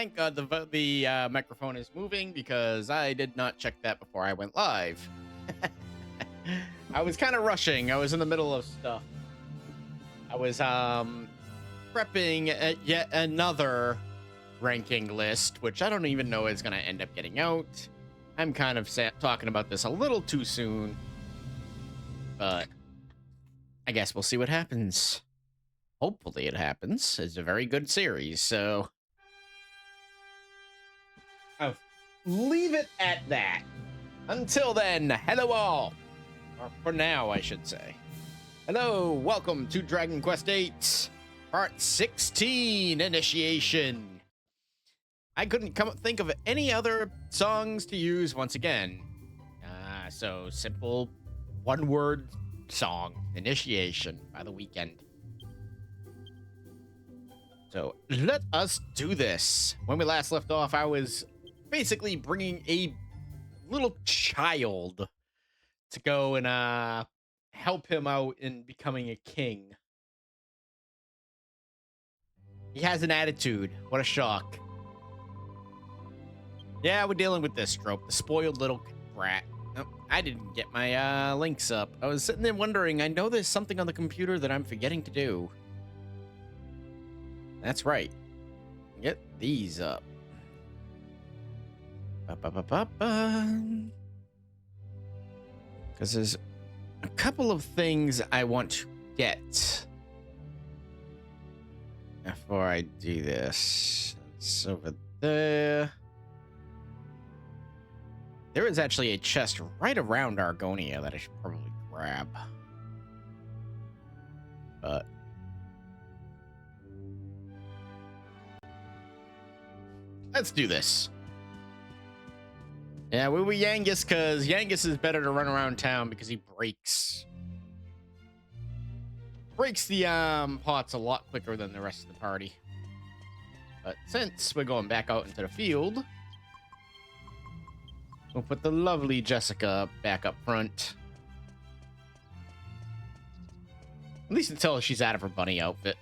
thank God the microphone is moving because I did not check that before I went live. I was kind of rushing. I was in the middle of stuff. I was prepping yet another ranking list, which I don't even know is going to end up getting out. I'm kind of talking about this a little too soon, but I guess we'll see what happens. Hopefully it happens. It's a very good series, so I'll leave it at that. Until then, hello all. Or for now, I should say. Hello, welcome to Dragon Quest VIII, Part 16, Initiation. I couldn't think of any other songs to use once again. So simple, one-word song, Initiation, by The Weeknd. So let us do this. When we last left off, I was basically bringing a little child to go and help him out in becoming a king. He has an attitude. What a shock. Yeah, we're dealing with this trope, the spoiled little brat. Oh, I didn't get my links up. I was sitting there wondering, I know there's something on the computer that I'm forgetting to do. That's right. Get these up. Because there's a couple of things I want to get before I do this. It's over there. There is actually a chest right around Argonia that I should probably grab. But let's do this. Yeah, we were Yangus because Yangus is better to run around town because he breaks the pots a lot quicker than the rest of the party. But since we're going back out into the field, we'll put the lovely Jessica back up front. At least until she's out of her bunny outfit.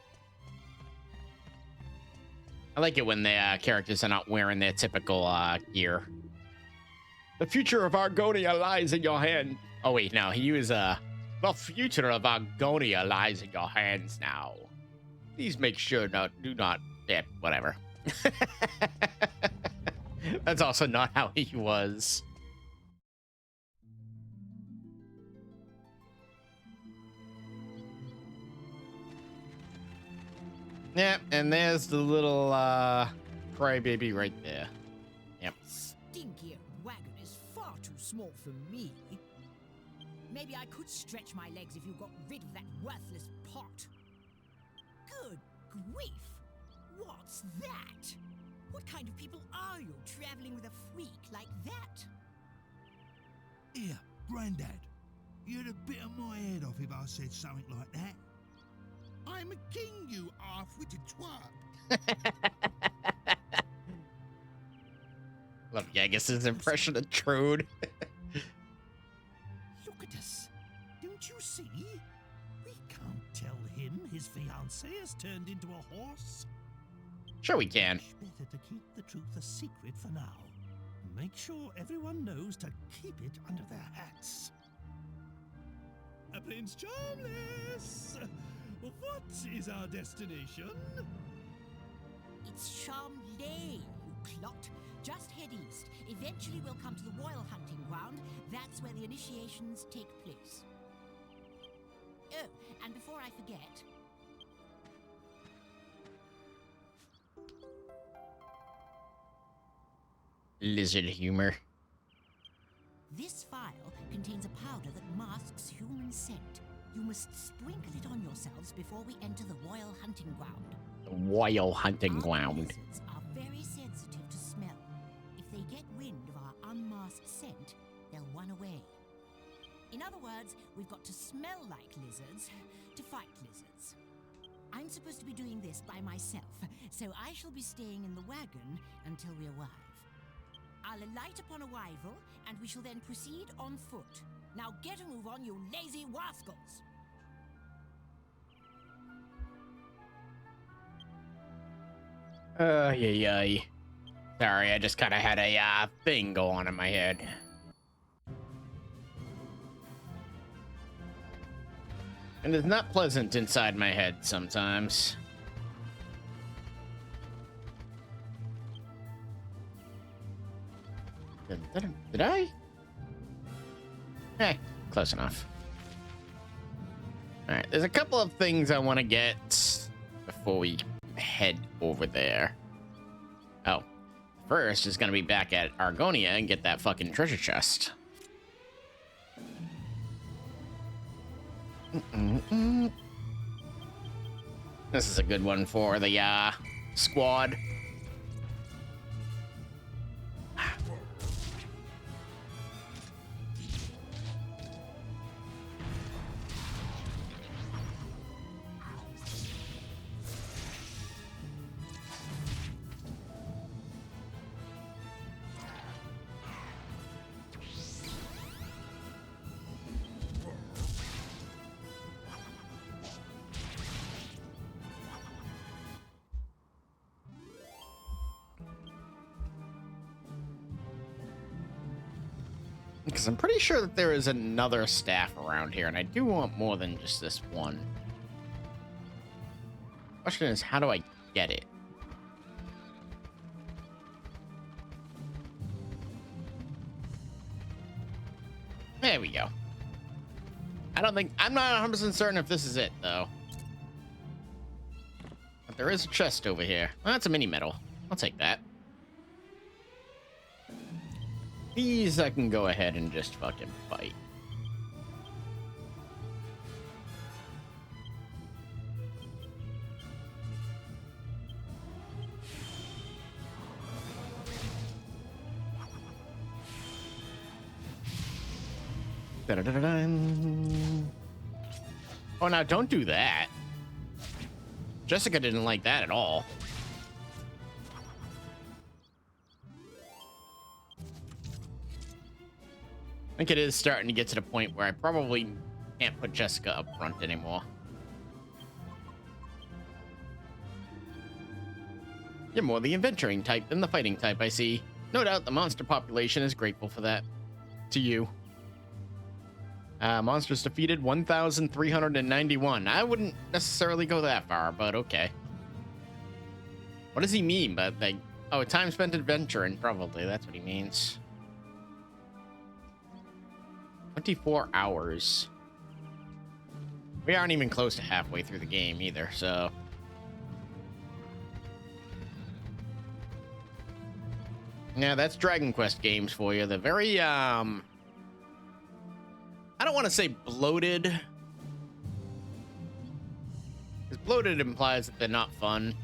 I like it when the characters are not wearing their typical gear. The future of Argonia lies in your hand. Oh wait, no, he was the future of Argonia lies in your hands now. Please make sure whatever. That's also not how he was. Yeah, and there's the little crybaby right there. Yep. Stinky wagon is far too small for me. Maybe I could stretch my legs if you got rid of that worthless pot. Good grief! What's that? What kind of people are you traveling with a freak like that? Here, Grandad. You'd have bitten my head off if I said something like that. I'm a king, you half-witted twat. Love Yangus's impression of Trude. Look at us. Don't you see? We can't tell him his fiancée has turned into a horse. Sure we can. Much better to keep the truth a secret for now. Make sure everyone knows to keep it under their hats. Prince Charmless! What is our destination? It's Charmley, you clot. Just head east. Eventually we'll come to the royal hunting ground. That's where the initiations take place. Oh, and before I forget... Lizard humor. This vial contains a powder that masks human scent. You must sprinkle it on yourselves before we enter the royal hunting ground. The royal hunting Our ground. lizards are very sensitive to smell. If they get wind of our unmasked scent, they'll run away. In other words, we've got to smell like lizards to fight lizards. I'm supposed to be doing this by myself, so I shall be staying in the wagon until we arrive. I'll alight upon arrival, and we shall then proceed on foot. Now get a move on, you lazy rascals! Ay. Sorry, I just kind of had a thing go on in my head. And it's not pleasant inside my head sometimes. Did I? Eh, close enough. All right, there's a couple of things I want to get before we head over there. Oh, first is going to be back at Argonia and get that fucking treasure chest. This is a good one for the squad. Because I'm pretty sure that there is another staff around here, and I do want more than just this one. Question is, how do I get it? There we go. I'm not 100% certain if this is it, though. But there is a chest over here. Well, that's a mini medal. I'll take that. These I can go ahead and just fucking fight. Da-da-da-da-dun. Oh, now don't do that. Jessica didn't like that at all. I think it is starting to get to the point where I probably can't put Jessica up front anymore. You're more the adventuring type than the fighting type, I see. No doubt the monster population is grateful for that. To you. Monsters defeated 1,391. I wouldn't necessarily go that far, but okay. What does he mean by, like, oh, time spent adventuring? Probably, that's what he means. 24 hours. We aren't even close to halfway through the game either, so. Yeah, that's Dragon Quest games for you. The very, I don't want to say bloated. Because bloated implies that they're not fun.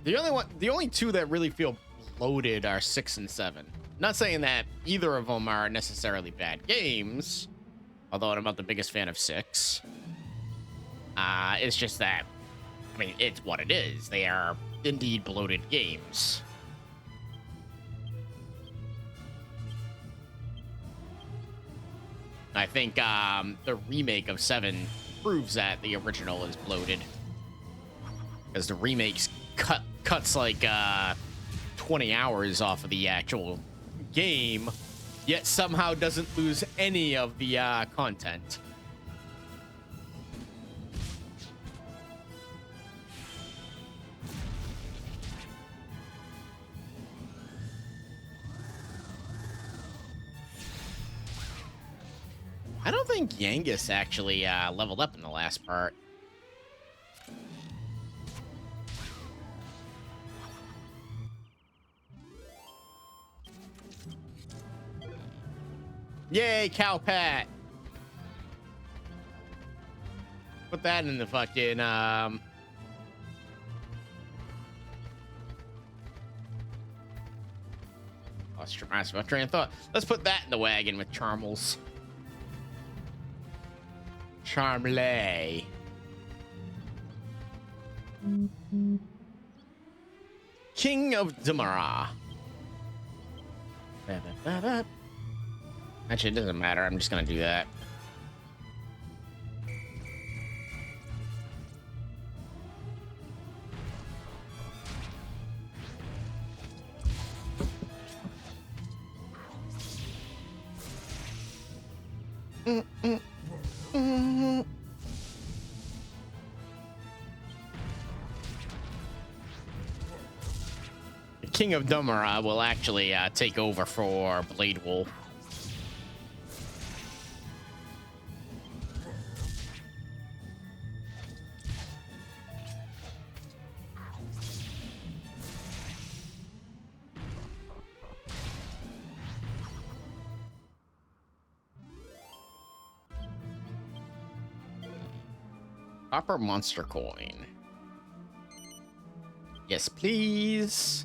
The only two that really feel bloated are 6 and 7. Not saying that either of them are necessarily bad games, although I'm not the biggest fan of 6. It's just that, I mean, it's what it is. They are indeed bloated games. I think the remake of 7 proves that the original is bloated, because the remakes cuts like 20 hours off of the actual game, yet somehow doesn't lose any of the content. I don't think Yangus actually leveled up in the last part. Yay, Cow Pat! Put that in the fucking, lost my train of thought. Let's put that in the wagon with Charmels. Charmlay. King of Dumara. Actually, it doesn't matter. I'm just gonna do that. The King of Dhoulmagus will actually take over for Blade Wolf. Copper monster coin. Yes, please.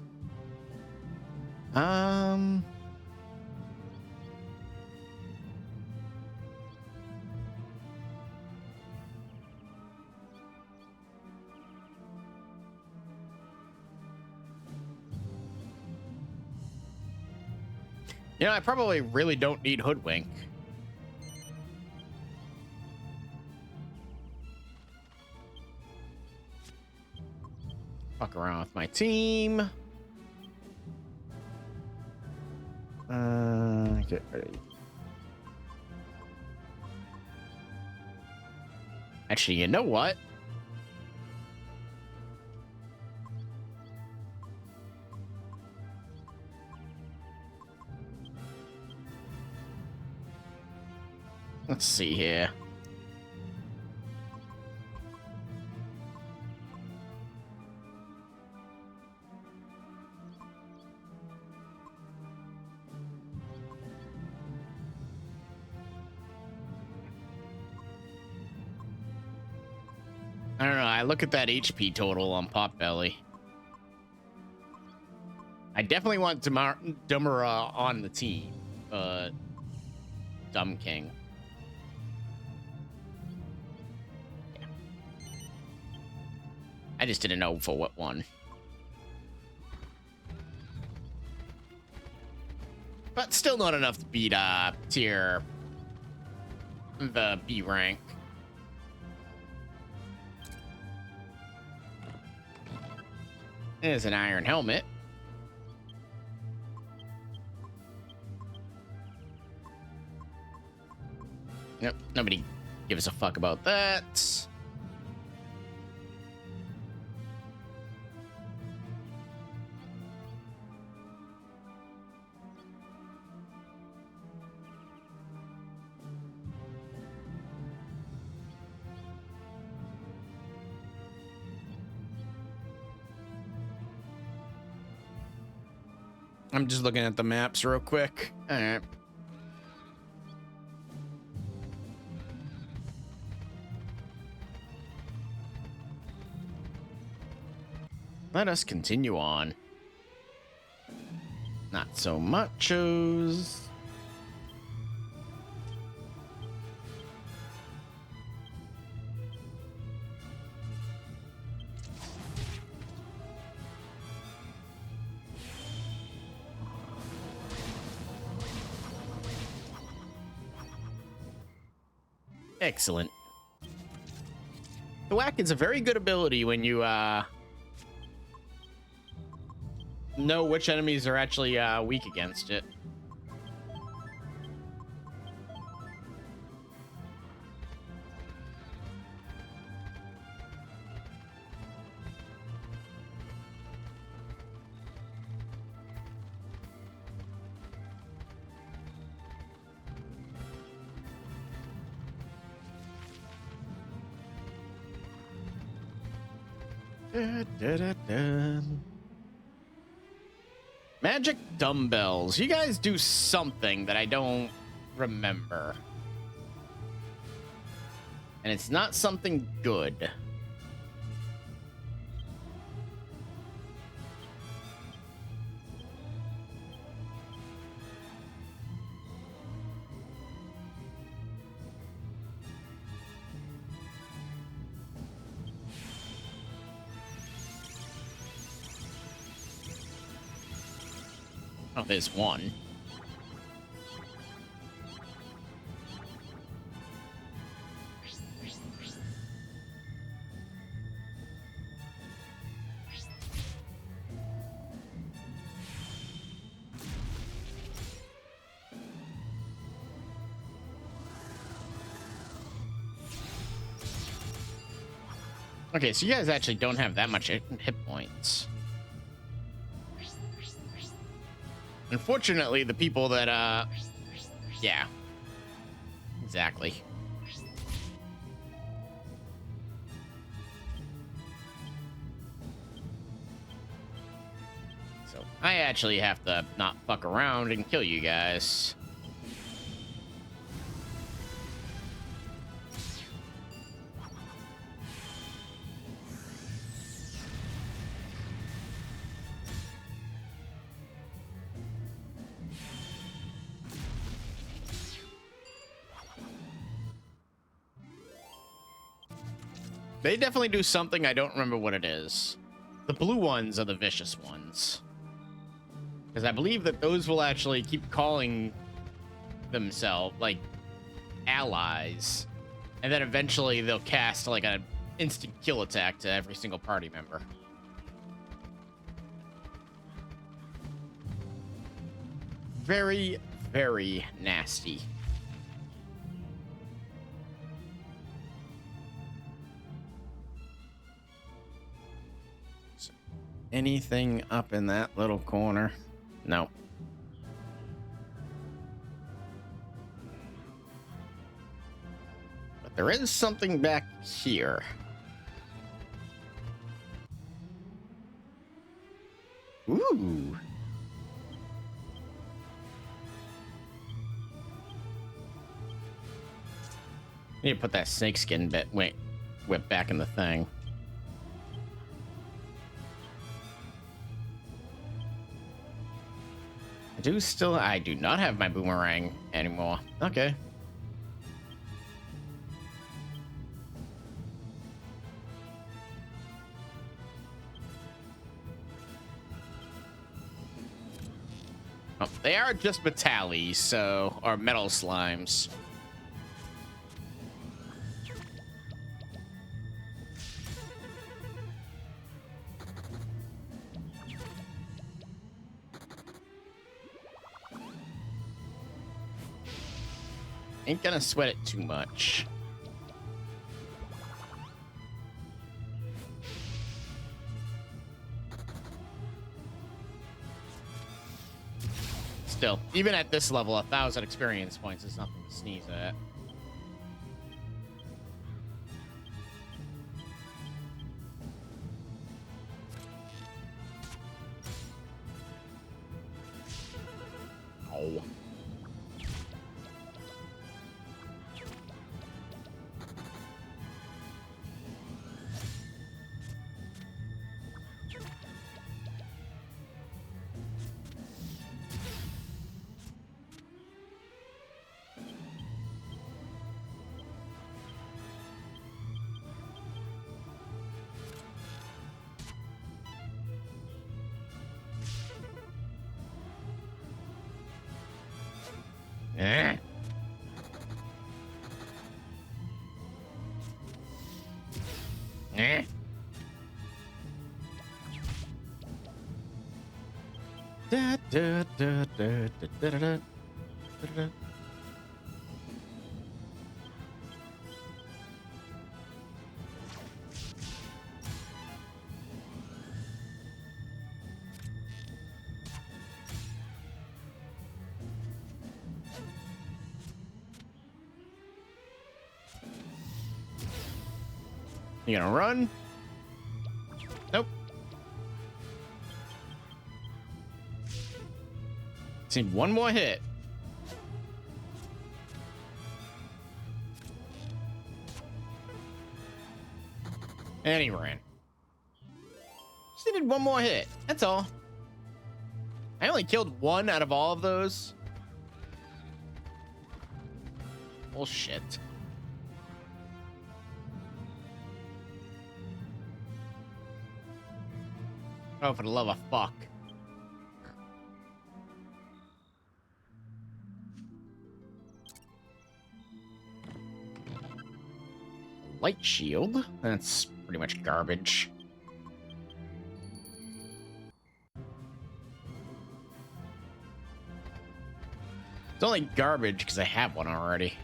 You know, I probably really don't need Hoodwink. Fuck around with my team. Get ready. Actually, you know what? Let's see here. I don't know. I look at that HP total on Potbelly. I definitely want Dhoulmagus on the team. Dumb King. Yeah. I just didn't know for what one. But still not enough to beat tier the B rank. There's an iron helmet. Nope, nobody gives a fuck about that. I'm just looking at the maps real quick. All right. Let us continue on. Not so muchos. Excellent. The whack is a very good ability when you know which enemies are actually weak against it. Magic dumbbells. You guys do something that I don't remember. And it's not something good. Oh, there's one. Okay, so you guys actually don't have that much hit points. Unfortunately, the people that, yeah. Exactly. So, I actually have to not fuck around and kill you guys. They definitely do something. I don't remember what it is. The blue ones are the vicious ones. Because I believe that those will actually keep calling themselves, like, allies. And then eventually they'll cast, like, an instant kill attack to every single party member. Very, very nasty. Anything up in that little corner? No. But there is something back here. Ooh. Need to put that snakeskin whip back in the thing. I do not have my boomerang anymore. Okay. Oh, they are just metallies, so, or metal slimes. Ain't gonna sweat it too much. Still, even at this level, 1,000 experience points is nothing to sneeze at. Oh. Eh. Eh. Da, da, da, da, da, da, da, da, da. You gonna run? Nope. Seen one more hit. And he ran. Just needed one more hit. That's all. I only killed one out of all of those. Bullshit. Oh, for the love of fuck. Light shield. That's pretty much garbage. It's only garbage because I have one already.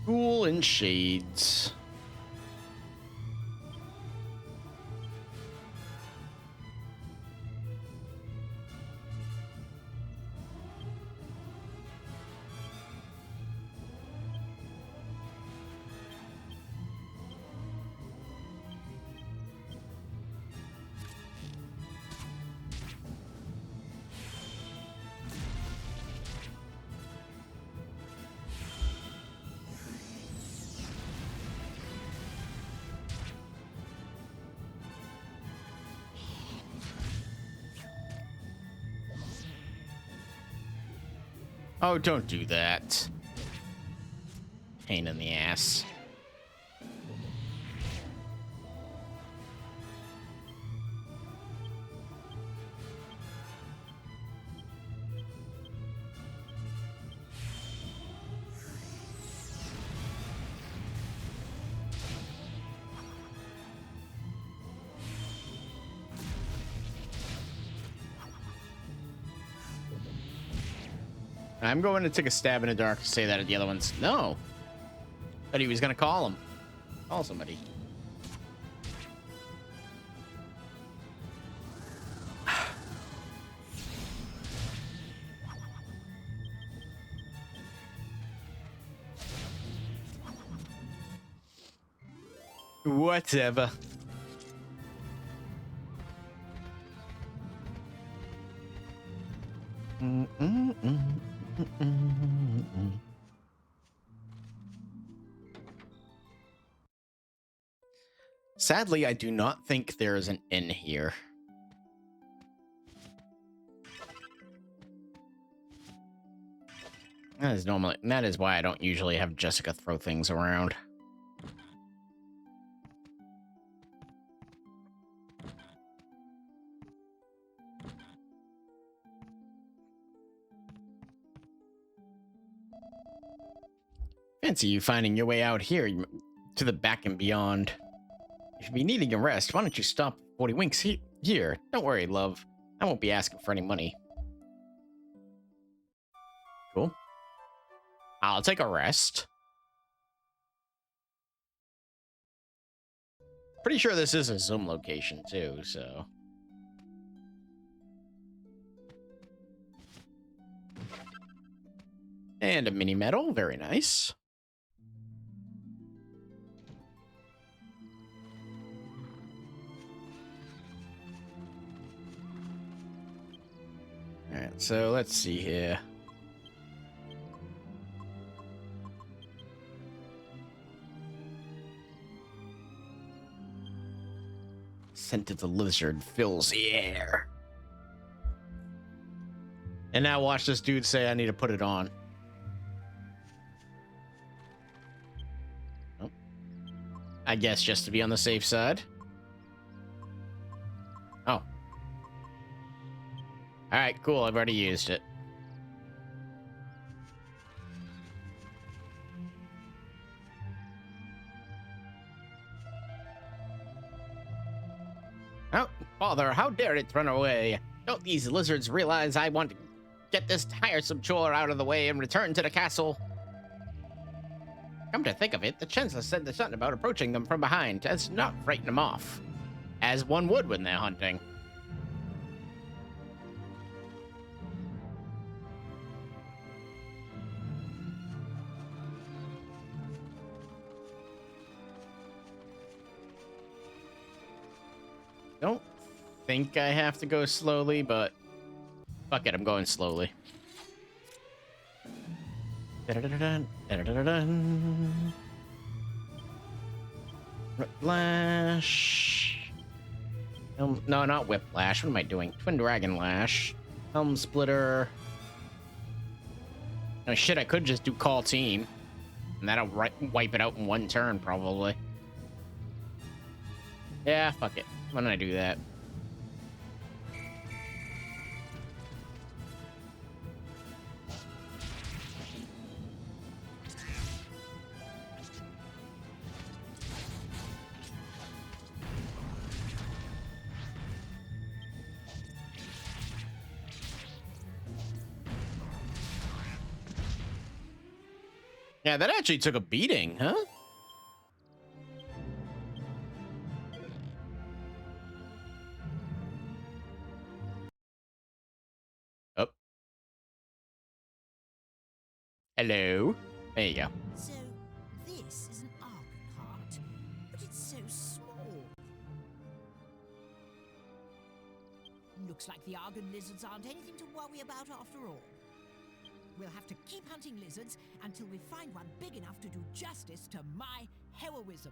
Cool in shades. Oh, don't do that. Pain in the ass. I'm going to take a stab in the dark to say that at the other ones. No. But he was going to call him. Call somebody. Whatever. Sadly, I do not think there is an inn here. That is why I don't usually have Jessica throw things around. Fancy you finding your way out here to the back and beyond. You should be needing a rest. Why don't you stop 40 winks here? Don't worry, love. I won't be asking for any money. Cool. I'll take a rest. Pretty sure this is a Zoom location too, so. And a mini medal, very nice. Alright, so let's see here. Scent of the lizard fills the air. And now watch this dude say I need to put it on. Oh. I guess just to be on the safe side. Oh. Alright, cool. I've already used it. Oh, father, how dare it run away? Don't these lizards realize I want to get this tiresome chore out of the way and return to the castle? Come to think of it, the chancellor said there's something about approaching them from behind. That's not frighten them off, as one would when they're hunting. Don't think I have to go slowly, but fuck it, I'm going slowly. Whiplash. No, not Whiplash. What am I doing? Twin Dragon Lash. Helm Splitter. Oh shit, I could just do Call Team. And that'll wipe it out in one turn, probably. Yeah, fuck it. Why don't I do that? Yeah, that actually took a beating, huh? Oh. Hello. There you go. So, this is an Argon Heart, but it's so small. Looks like the Argon lizards aren't anything to worry about after all. We'll have to keep hunting lizards until we find one big enough to do justice to my heroism.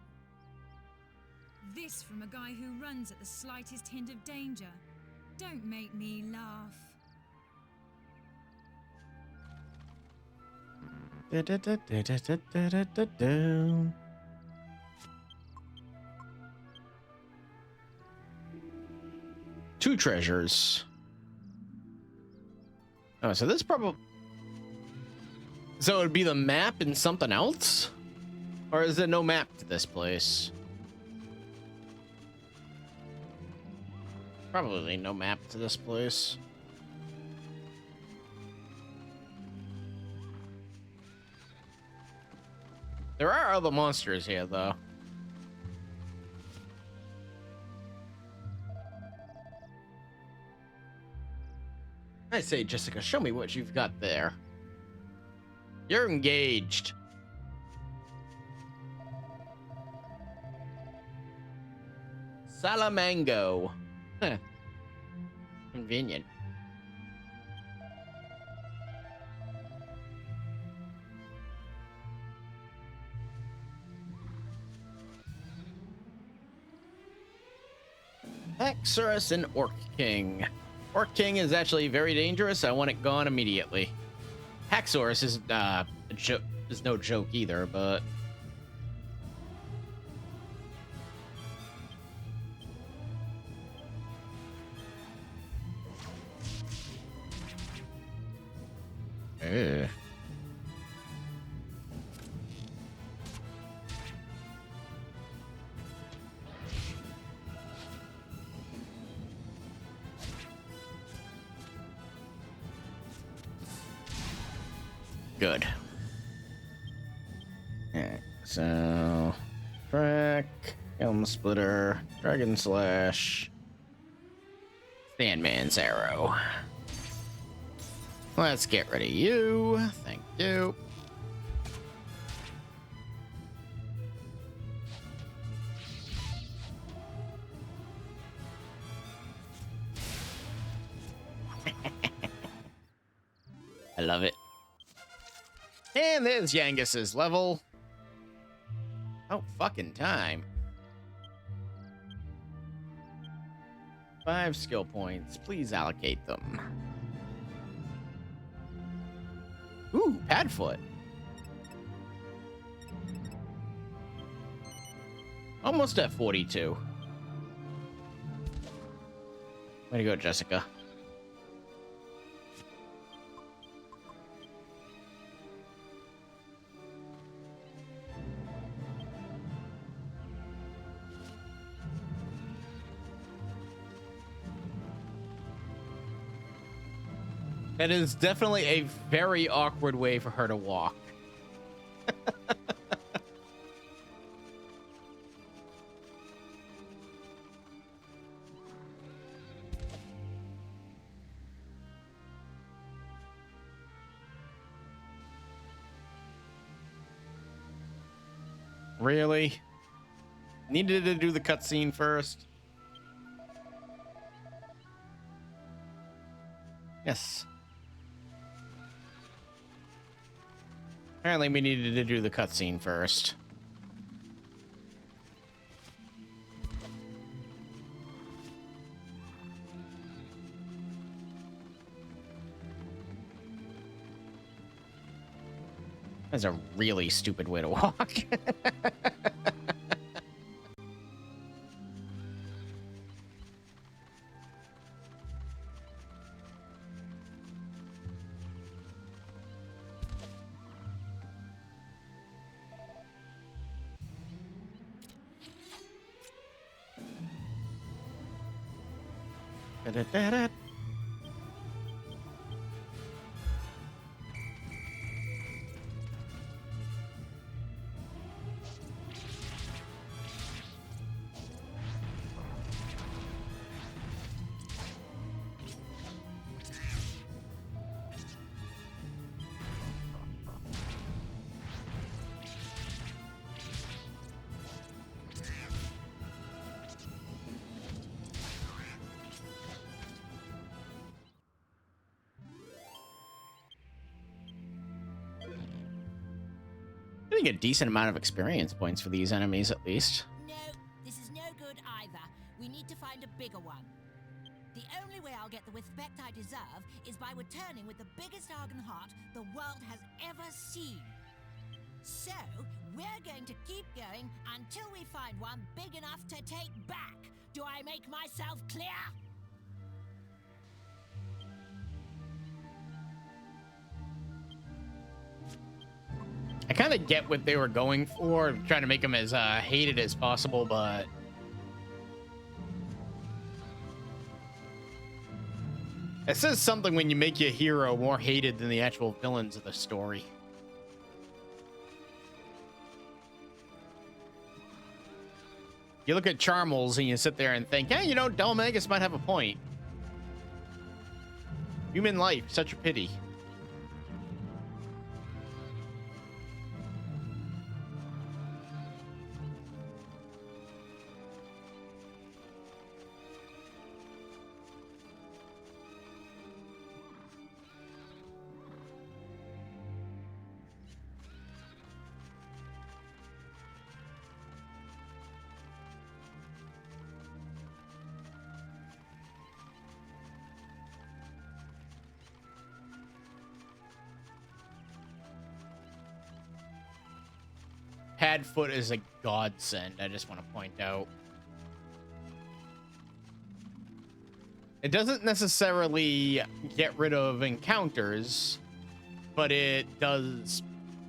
This from a guy who runs at the slightest hint of danger. Don't make me laugh. Two treasures. Oh, so this probably... So it would be the map and something else? Or is there no map to this place? Probably no map to this place. There are other monsters here, though. I say, Jessica, show me what you've got there. You're engaged. Salamango. Huh. Convenient. Haxorus and Orc King. Orc King is actually very dangerous. I want it gone immediately. Haxorus is is no joke either, but good. Alright, so track, Elm Splitter, Dragon Slash, Sandman's Arrow. Let's get rid of you. Thank you. I love it. And there's Yangus's level. Oh, fucking time. 5 skill points. Please allocate them. Ooh, Padfoot. Almost at 42. Way to go, Jessica. It is definitely a very awkward way for her to walk. Really? Needed to do the cutscene first? Yes. Apparently we needed to do the cutscene first. That's a really stupid way to walk. Da-da-da-da. getting a decent amount of experience points for these enemies, at least. No, this is no good either. We need to find a bigger one. The only way I'll get the respect I deserve is by returning with the biggest Argon Heart the world has ever seen. So, we're going to keep going until we find one big enough to take back. Do I make myself clear? I kind of get what they were going for, trying to make him as hated as possible, but it says something when you make your hero more hated than the actual villains of the story. You look at Charmels and you sit there and think, hey, you know, Dhoulmagus might have a point. Human life, such a pity. Padfoot is a godsend, I just want to point out. It doesn't necessarily get rid of encounters, but it does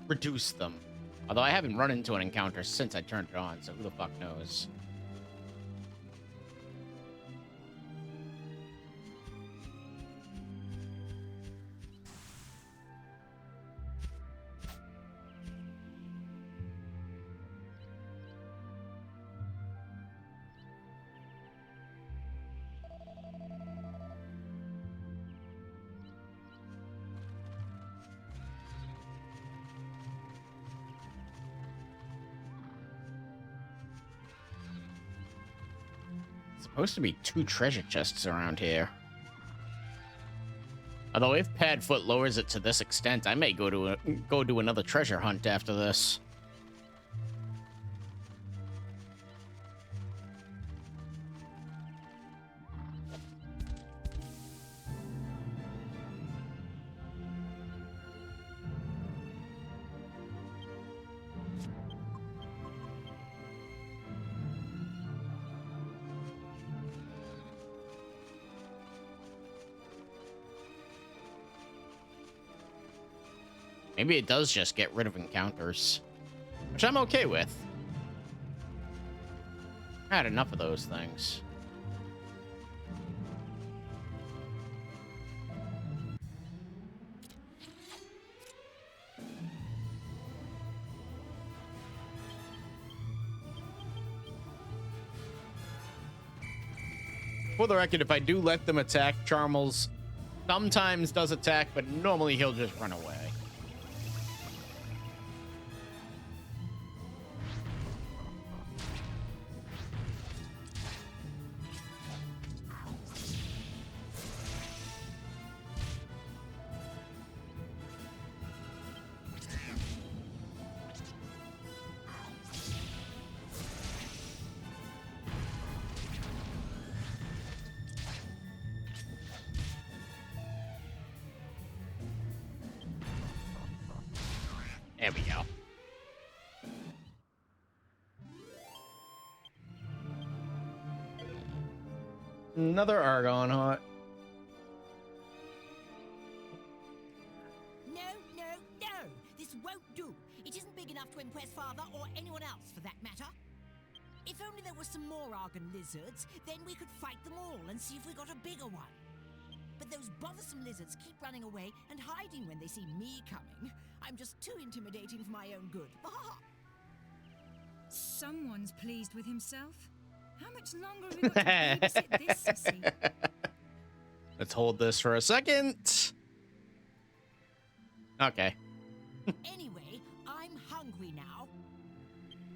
reduce them. Although I haven't run into an encounter since I turned it on, so who the fuck knows? Supposed to be 2 treasure chests around here. Although if Padfoot lowers it to this extent, I may go do another treasure hunt after this. Maybe it does just get rid of encounters, which I'm okay with. I had enough of those things. For the record, if I do let them attack, Charmels sometimes does attack, but normally he'll just run away. There we go. Another Argon Heart. No, no, no! This won't do. It isn't big enough to impress Father or anyone else, for that matter. If only there were some more Argon lizards, then we could fight them all and see if we got a bigger one. But those bothersome lizards keep running away and hiding when they see me coming. I'm just too intimidating for my own good. Someone's pleased with himself. How much longer have we got to babysit this sissy? Let's hold this for a second. Okay. Anyway, I'm hungry now.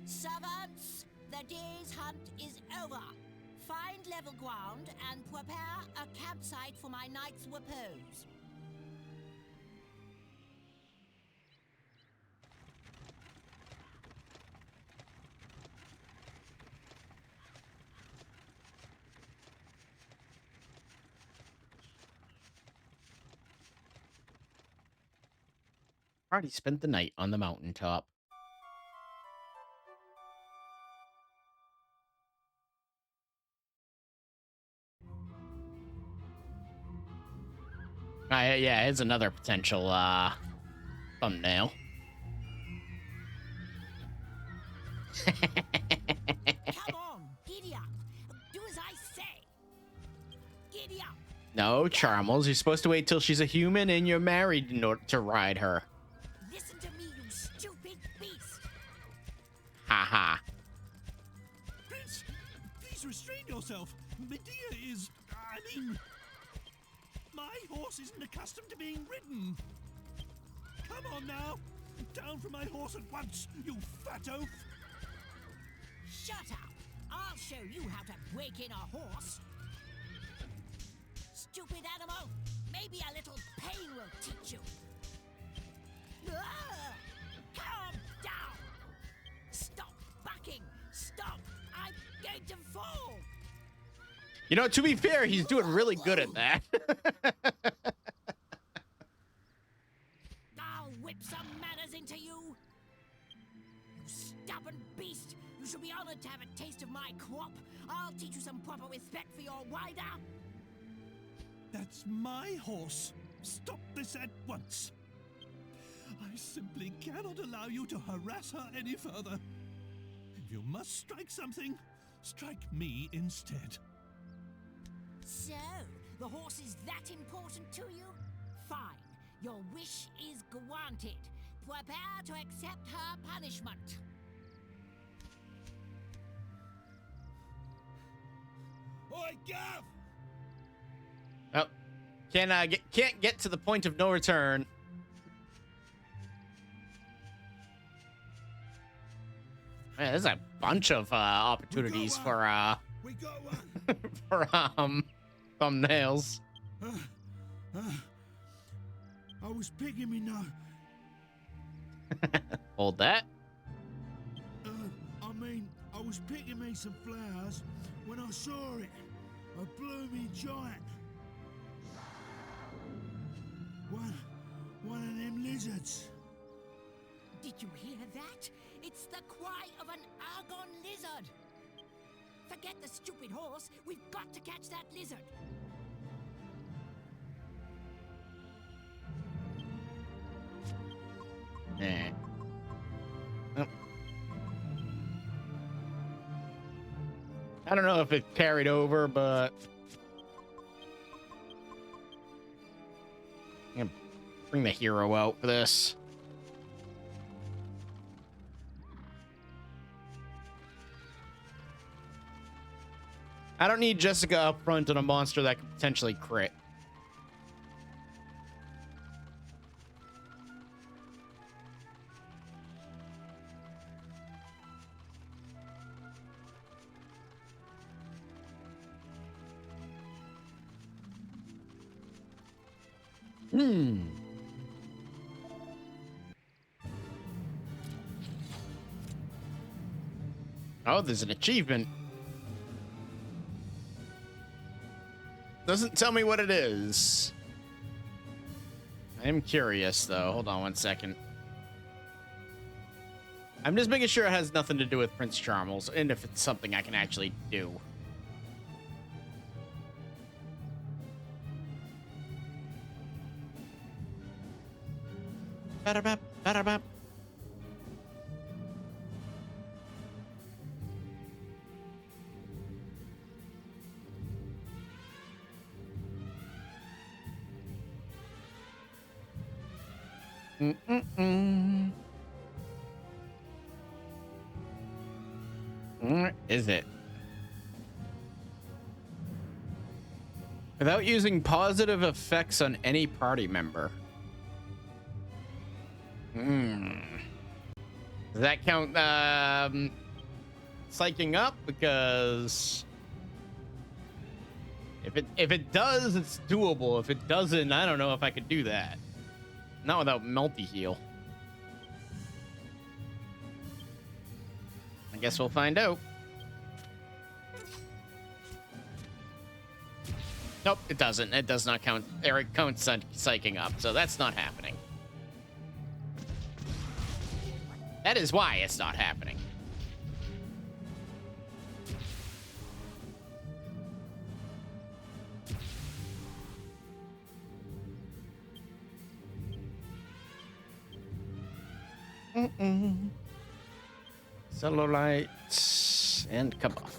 Servants, the day's hunt is over. Find level ground and prepare a campsite for my night's repose. Already spent the night on the mountaintop. Yeah, it's another potential thumbnail. Come on, giddy up. Do as I say. Giddy up. No, Charmels, you're supposed to wait till she's a human and you're married in order to ride her. Listen to me, you stupid beast. Ha ha. Prince, please restrain yourself. Medea is, I mean, my horse isn't accustomed to being ridden. Come on now. Down from my horse at once, you fat oaf. Shut up. I'll show you how to break in a horse. Stupid animal. Maybe a little pain will teach you. Ah! Calm down. Stop bucking. Stop. I'm going to fall. You know, to be fair, he's doing really good at that. I'll whip some manners into you. You stubborn beast. You should be honored to have a taste of my crop. I'll teach you some proper respect for your rider. That's my horse. Stop this at once. I simply cannot allow you to harass her any further. If you must strike something, strike me instead. So, the horse is that important to you? Fine. Your wish is granted. Prepare to accept her punishment. Oi, Gav! Oh, can't get to the point of no return. Man, there's a bunch of opportunities for We got one. for thumbnails. I was picking me nose. Hold that. I was picking me some flowers when I saw it. A blooming giant. One of them lizards. Did you hear that? It's the cry of an Argon lizard. Forget the stupid horse. We've got to catch that lizard. Yeah. Oh. I don't know if it carried over, but I'm gonna bring the hero out for this. I don't need Jessica up front on a monster that could potentially crit. Oh, there's an achievement. Doesn't tell me what it is. I am curious, though. Hold on one second. I'm just making sure it has nothing to do with Prince Charmels, and if it's something I can actually do. Ba-da-bap, ba-da-bap. Where is it? Without using positive effects on any party member. Does that count psyching up? Because if it does, it's doable. If it doesn't, I don't know if I could do that. Not without multi-heal. I guess we'll find out. Nope, it doesn't. It does not count. Eric counts psyching up, so that's not happening. That is why it's not happening. Cellulite and Kabuff.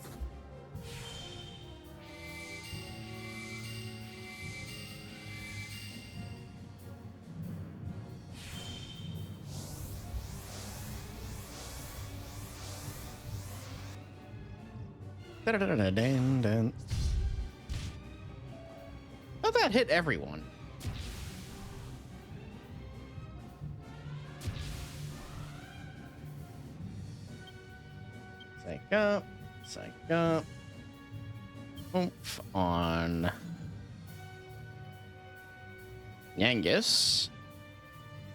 Oh, that hit everyone. Psych up. Oomph on Yangus.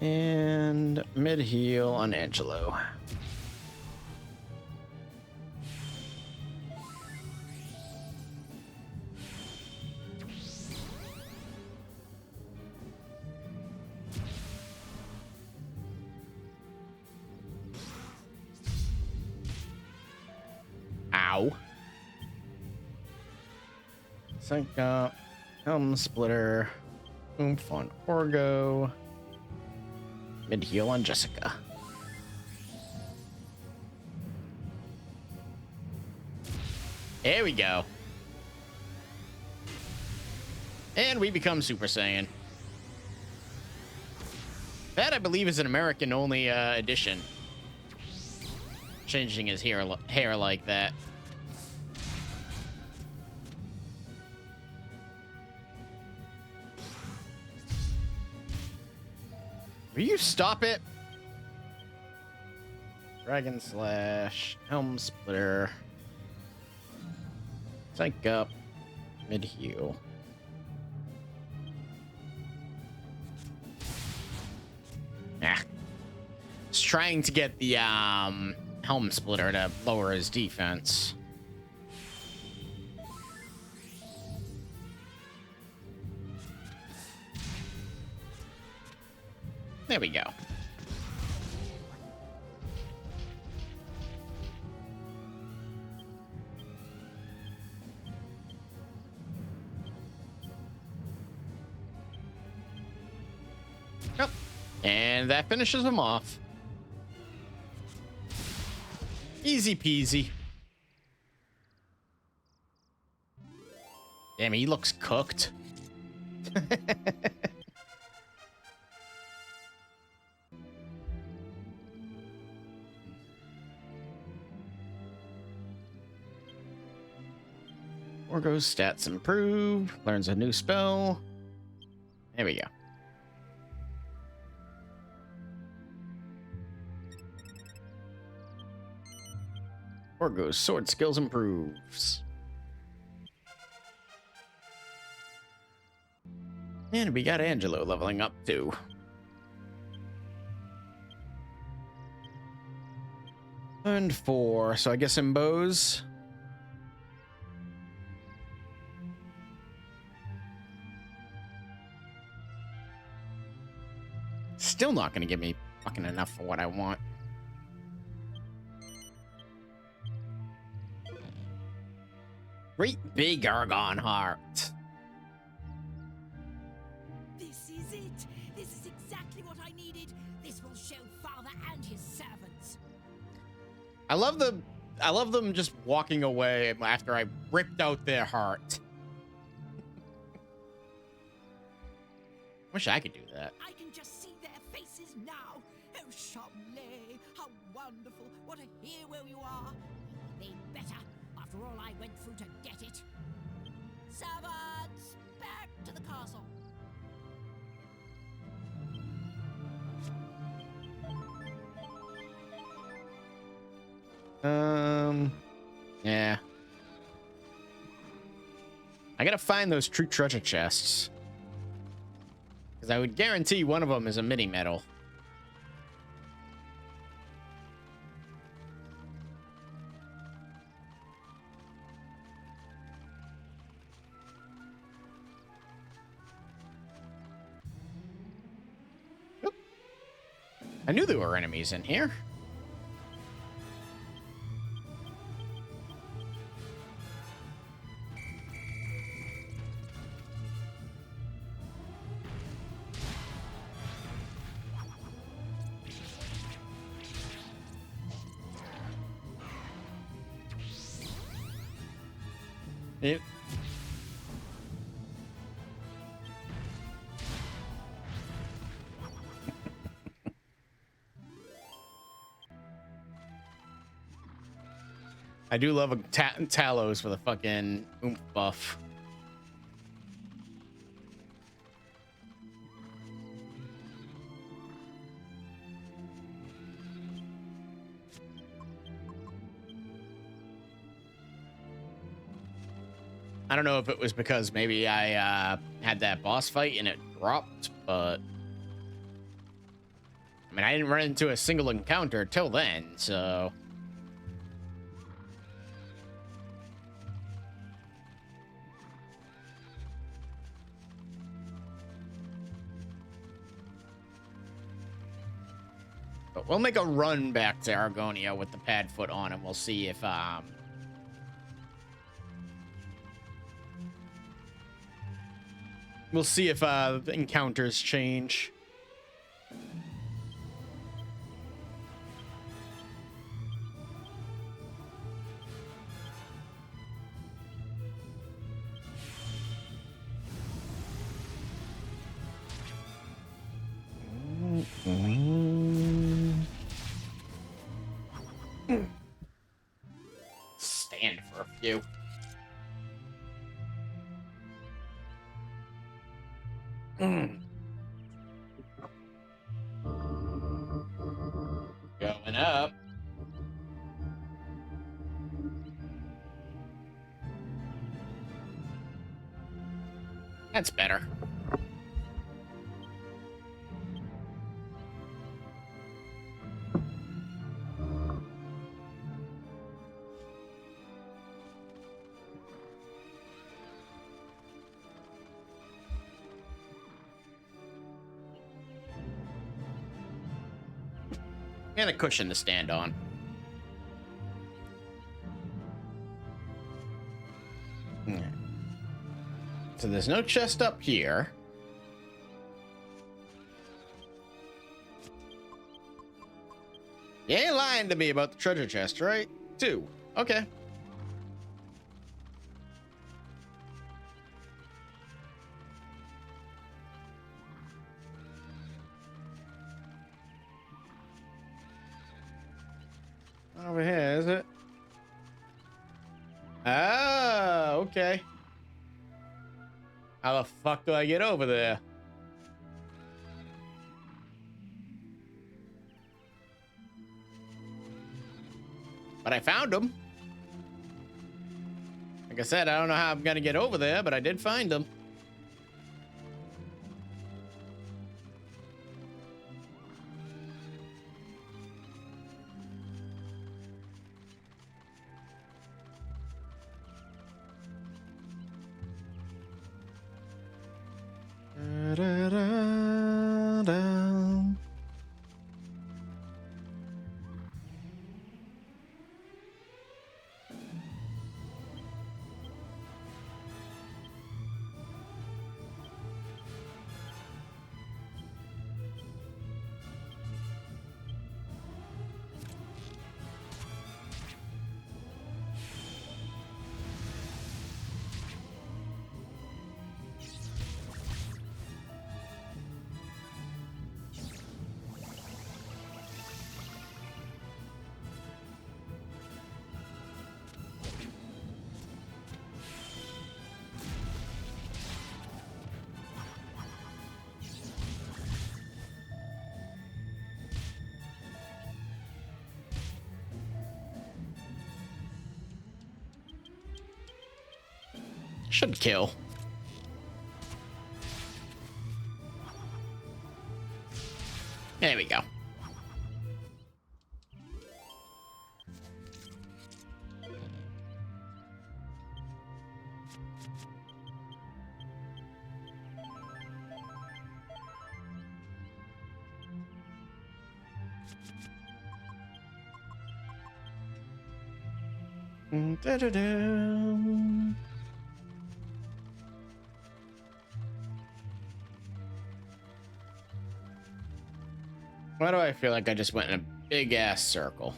And mid heal on Angelo. Ow. Sync up. Helm Splitter. Oomph on Orgo. Mid heal on Jessica. There we go. And we become Super Saiyan. That, I believe, is an American-only edition. Changing his hair like that. Will you stop it? Dragon Slash, Helm Splitter. Psych up, mid heal. Ah. Just trying to get the Helm Splitter to lower his defense. There we go. Yep. And that finishes him off. Easy peasy. Damn, he looks cooked. Orgo's stats improve. Learns a new spell. There we go. Orgo's sword skills improves. And we got Angelo leveling up too. And 4, so I guess in bows. Still not gonna give me fucking enough for what I want. Great big Argon Heart. This is it. This is exactly what I needed. This will show Father and his servants. I love them just walking away after I ripped out their heart. Wish I could do that. I can just see their faces now. Oh, Chamlay, how wonderful. What a hero you are. They better, after all I went through to get it. Servants, back to the castle. Yeah. I gotta find those true treasure chests. Because I would guarantee one of them is a mini medal. Oop. I knew there were enemies in here. It, I do love a Talos with a fucking oomph buff. I don't know if it was because maybe I had that boss fight and it dropped, but I mean, I didn't run into a single encounter till then, so. But we'll make a run back to Argonia with the pad foot on, and we'll see if the encounters change. Stand for a few. Going up. That's better. And a cushion to stand on. So there's no chest up here. You ain't lying to me about the treasure chest, right? 2. Okay. Over here, is it? Oh, okay. How the fuck do I get over there? But I found them. Like I said, I don't know how I'm gonna get over there, but I did find them. Should kill. There we go. Da-da-da. Why do I feel like I just went in a big ass circle?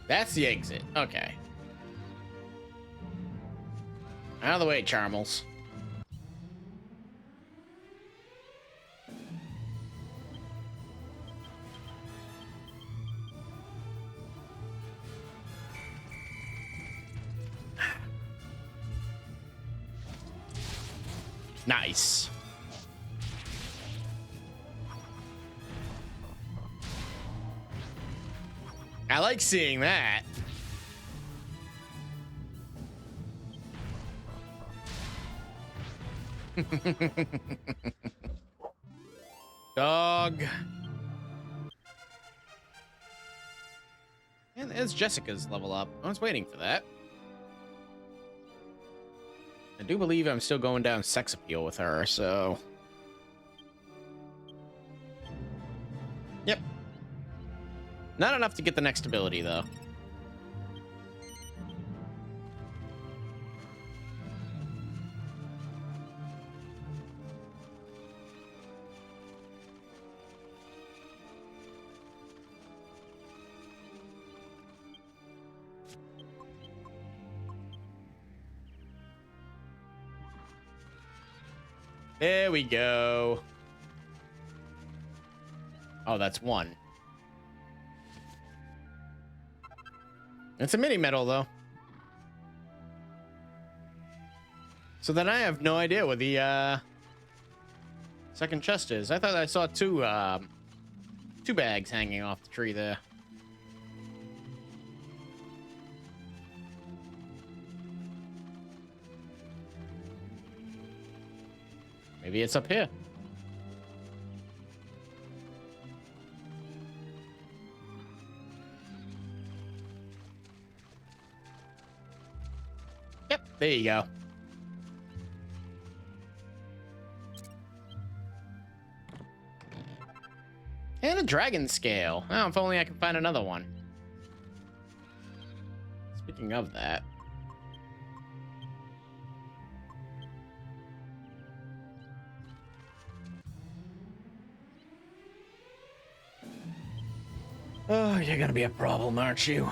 That's the exit. Okay. Out of the way, Charmels. Nice. I like seeing that. Dog. And there's Jessica's level up. I was waiting for that. I do believe I'm still going down sex appeal with her, so... Yep. Not enough to get the next ability, though. There we go. Oh, that's one. It's a mini medal, though. So then I have no idea where the second chest is. I thought I saw two bags hanging off the tree there. Maybe it's up here. Yep, there you go. And a dragon scale. Oh, if only I could find another one. Speaking of that. Oh, you're gonna be a problem, aren't you?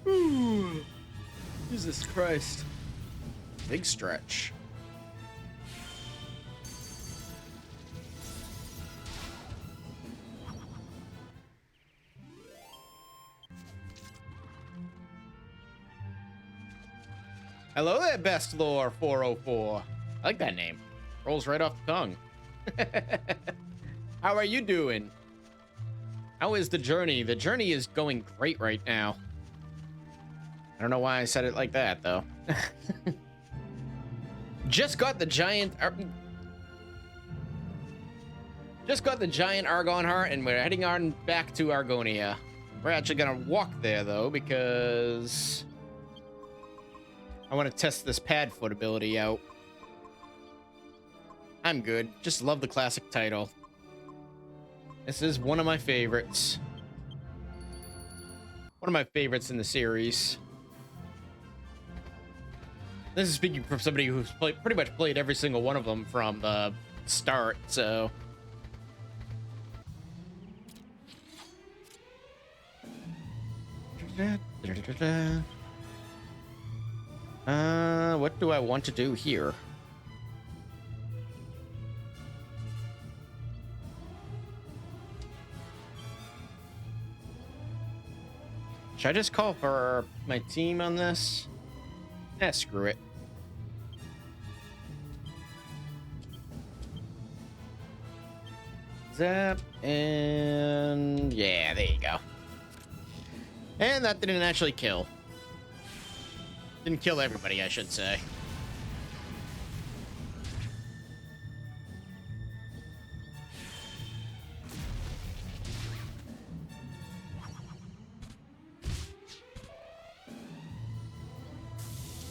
Ooh. Jesus Christ. Big stretch. Hello there, Best Lore 404. I like that name. Rolls right off the tongue. How are you doing? How is the journey? The journey is going great right now. I don't know why I said it like that, though. Just got the giant Argon Heart, and we're heading on back to Argonia. We're actually gonna walk there, though, because I want to test this pad foot ability out. I'm good. Just love the classic title. This is one of my favorites. One of my favorites in the series. This is speaking from somebody who's pretty much played every single one of them from the start, so... What do I want to do here? Should I just call for my team on this? Screw it. Zap, and yeah, there you go. And that didn't actually kill. Didn't kill everybody, I should say.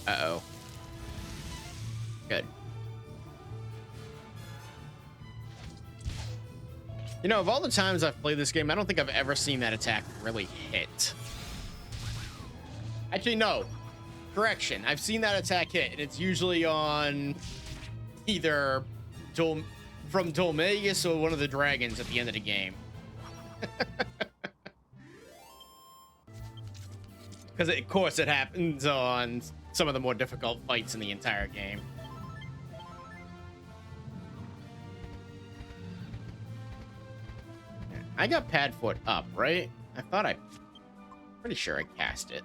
Uh-oh. Good. You know, of all the times I've played this game, I don't think I've ever seen that attack really hit. Actually, no. Correction. I've seen that attack hit, and it's usually on either from Dhoulmagus or one of the dragons at the end of the game. Because, of course, it happens on some of the more difficult fights in the entire game. I got pad foot up, right? Pretty sure I cast it.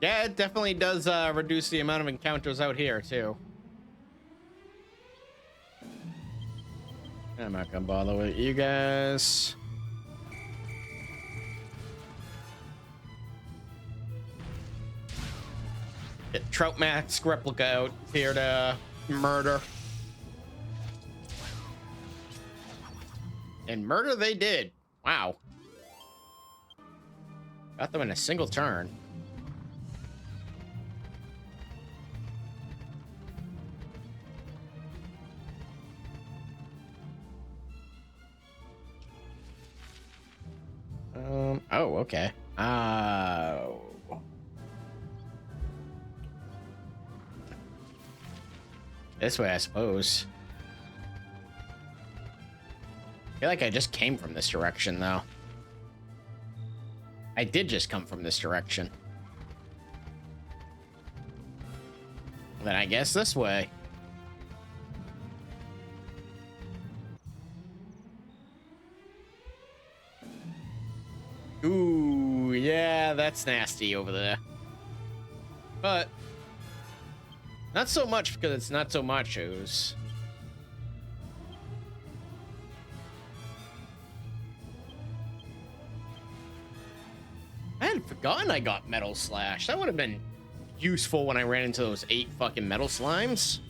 Yeah, it definitely does reduce the amount of encounters out here, too. I'm not gonna bother with you guys. Get Trout Mask replica out here to murder. And murder they did. Wow. Got them in a single turn. Oh, okay. Oh. This way, I suppose. I feel like I just came from this direction, though. I did just come from this direction. Then I guess this way. Ooh, yeah, that's nasty over there. But not so much because it's not so machos. I had forgotten I got Metal Slash. That would have been useful when I ran into those 8 fucking metal slimes.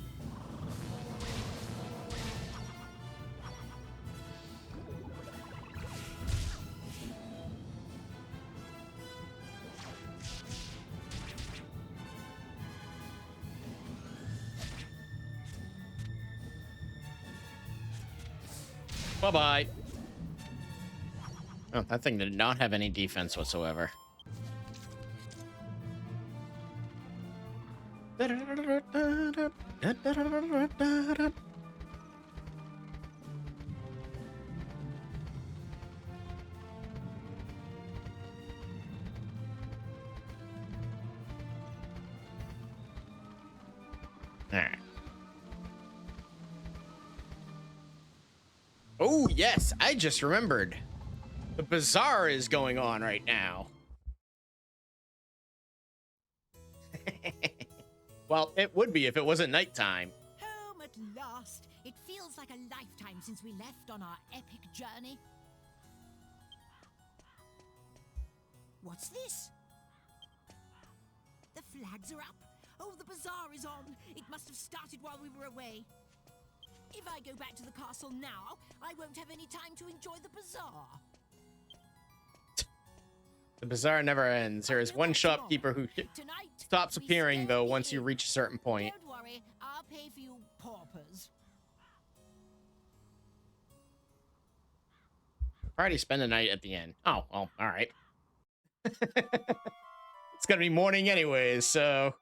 Bye-bye. Oh, that thing did not have any defense whatsoever. Oh, yes, I just remembered. The bazaar is going on right now. Well, it would be if it wasn't nighttime. Home at last. It feels like a lifetime since we left on our epic journey. What's this? The flags are up. Oh, the bazaar is on. It must have started while we were away. If I go back to the castle now, I won't have any time to enjoy the bazaar. The bazaar never ends. There is one shopkeeper who stops appearing, though, once you reach a certain point. Don't worry, I'll pay for you paupers. Already spend the night at the inn. Oh, well, all right. It's gonna be morning anyways, so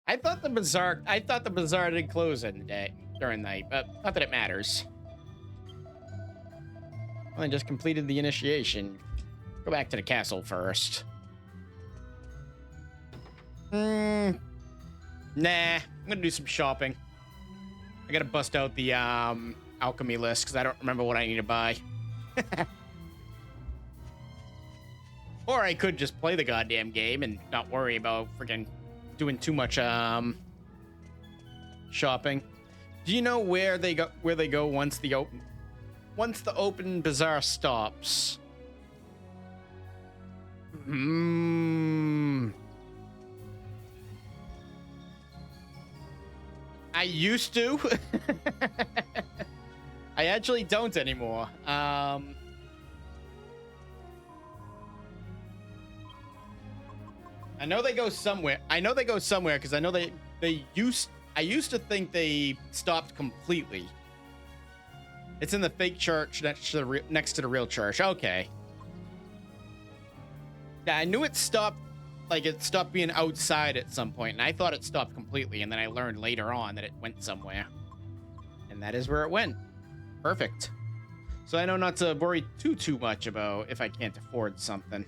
I thought the bazaar did close in the day during the night, but not that it matters. Well, I just completed the initiation. Go back to the castle first. Nah, I'm gonna do some shopping. I gotta bust out the alchemy list because I don't remember what I need to buy. Or I could just play the goddamn game and not worry about freaking doing too much shopping. Do you know where they go once the open bazaar stops? I used to. I actually don't anymore. I know they go somewhere. I know they go somewhere because I know I used to think they stopped completely. It's in the fake church next to the real church. Okay. Yeah, I knew it stopped. Like, it stopped being outside at some point, and I thought it stopped completely, and then I learned later on that it went somewhere. And that is where it went. Perfect. So I know not to worry too much about if I can't afford something.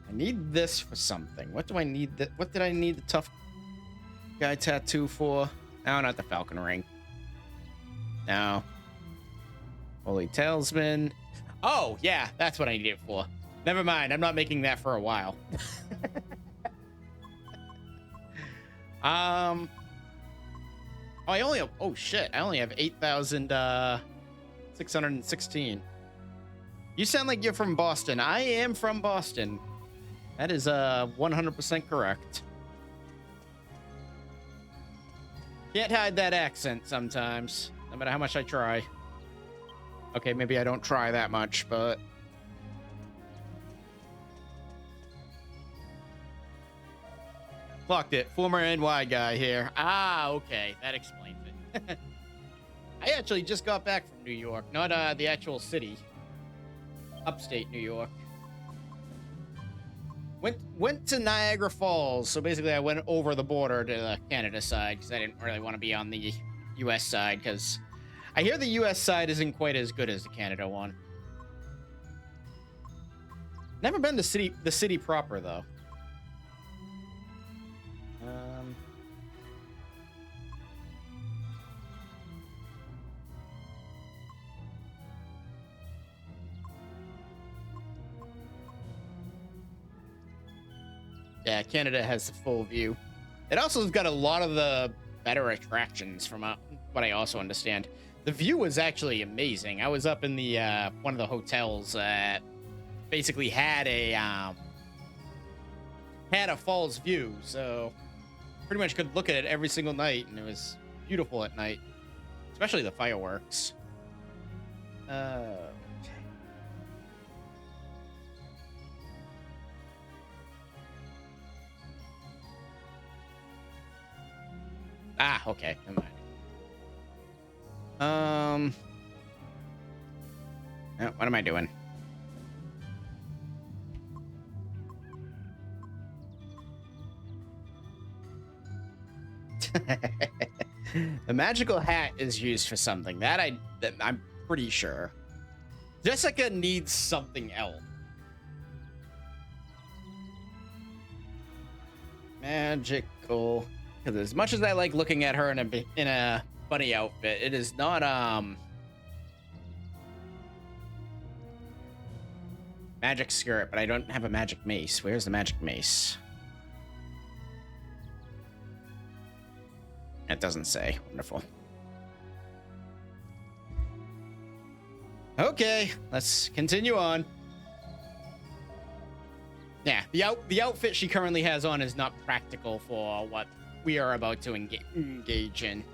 I need this for something. What do I need? What did I need the tough guy tattoo for? No, not the falcon ring. No. Holy talisman. Oh, yeah, that's what I need it for. Never mind, I'm not making that for a while. I only have, oh shit, I only have 8,616. You sound like you're from Boston. I am from Boston. That is 100% correct. Can't hide that accent sometimes, no matter how much I try. Okay, maybe I don't try that much, but clocked it. Former NY guy here. Ah, okay. That explains it. I actually just got back from New York. Not the actual city. Upstate New York. Went to Niagara Falls. So basically I went over the border to the Canada side because I didn't really want to be on the US side because I hear the US side isn't quite as good as the Canada one. Never been to the city proper though. Yeah, Canada has the full view. It also has got a lot of the better attractions from what I also understand. The view was actually amazing. I was up in the one of the hotels that basically had a falls view, so pretty much could look at it every single night, and it was beautiful at night, especially the fireworks. Ah, okay, never mind. What am I doing? The magical hat is used for something. That I'm pretty sure. Jessica needs something else. Magical. Because as much as I like looking at her in a bunny outfit, it is not magic skirt, but I don't have a magic mace. Where's the magic mace? It doesn't say. Wonderful. Okay, let's continue on. Yeah, the outfit she currently has on is not practical for what we are about to engage in.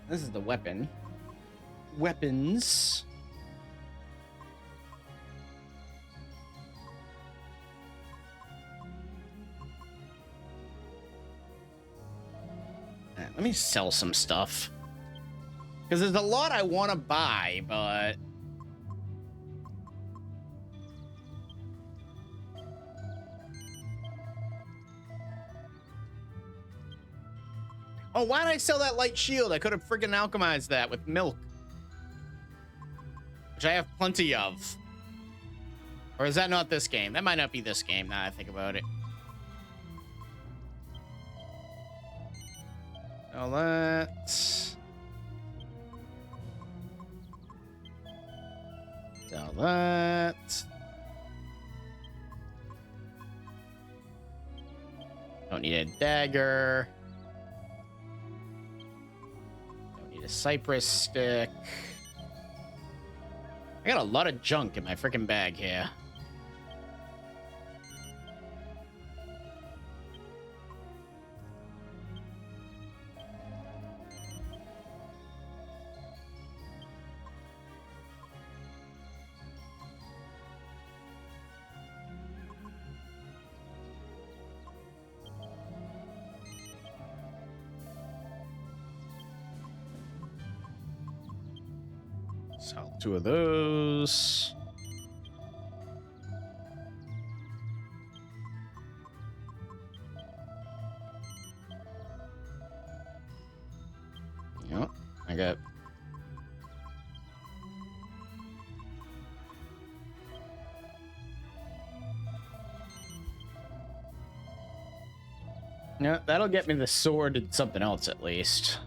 This is the weapon. Weapons. Let me sell some stuff. Because there's a lot I want to buy, but oh, why did I sell that light shield? I could have friggin' alchemized that with milk. Which I have plenty of. Or is that not this game? That might not be this game, now that I think about it. Sell that. Sell that. Don't need a dagger. A cypress stick. I got a lot of junk in my freaking bag here. Sell 2 of those. Yep, I got. Yeah, that'll get me the sword and something else at least.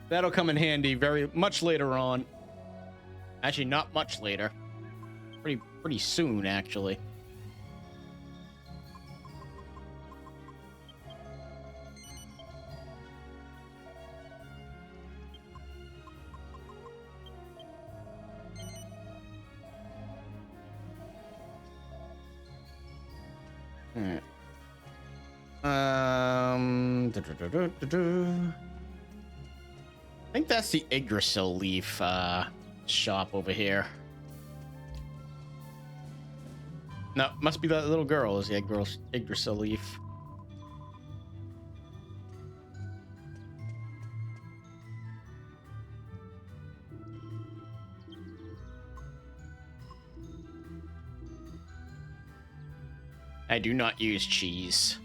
That'll come in handy very much later on. Actually, not much later. Pretty soon, actually. Alright. I think that's the Yggdrasil leaf shop over here. No, must be that little girl is the Yggdrasil leaf. I do not use cheese.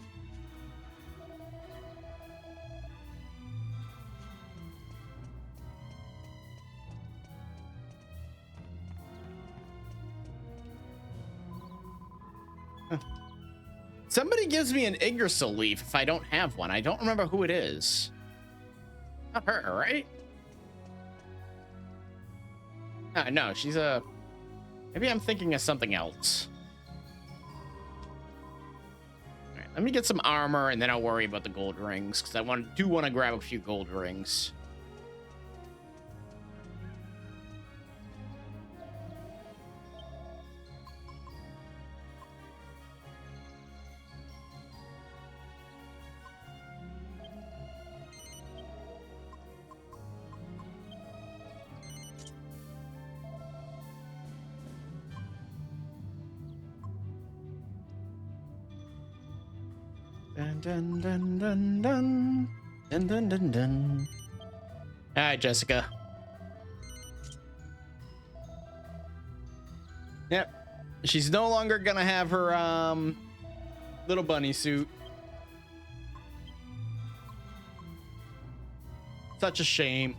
Somebody gives me an Yggdrasil leaf if I don't have one. I don't remember who it is. Not her, right? No, she's a... Maybe I'm thinking of something else. All right, let me get some armor, and then I'll worry about the gold rings, because I do want to grab a few gold rings. Dun, dun, dun, dun, dun, dun, dun, dun. All right, Jessica. Yep, she's no longer gonna have her little bunny suit. Such a shame.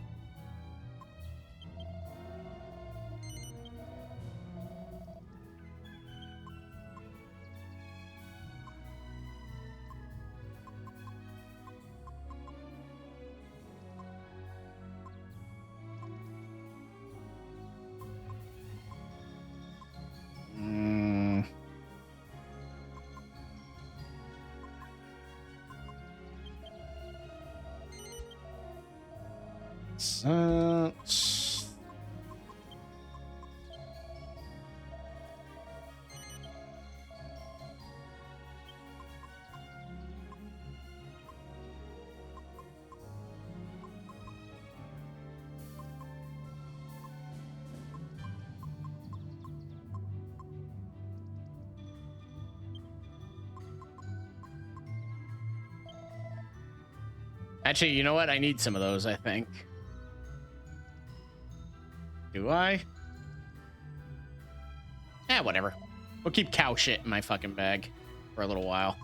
Actually, you know what? I need some of those, I think. Do I? Eh, whatever. We'll keep cow shit in my fucking bag for a little while.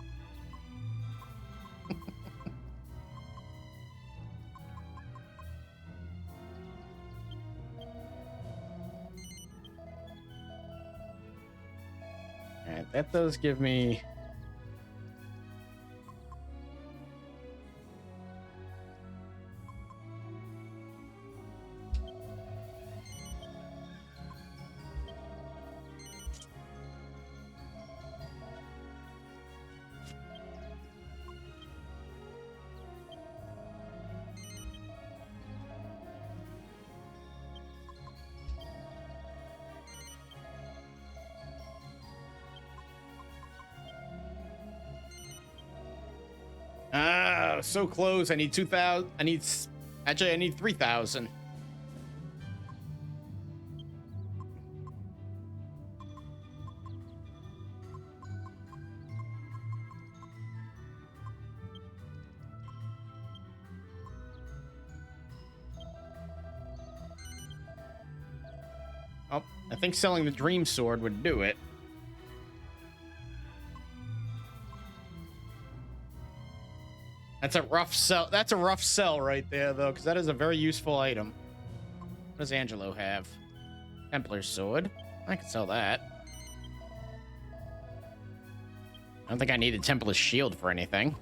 Alright, that does give me... so close. I need 2,000. I need 3,000. Oh, I think selling the Dream Sword would do it. That's a rough sell. That's a rough sell right there, though, because that is a very useful item. What does Angelo have? Templar's Sword. I can sell that. I don't think I need a Templar's Shield for anything.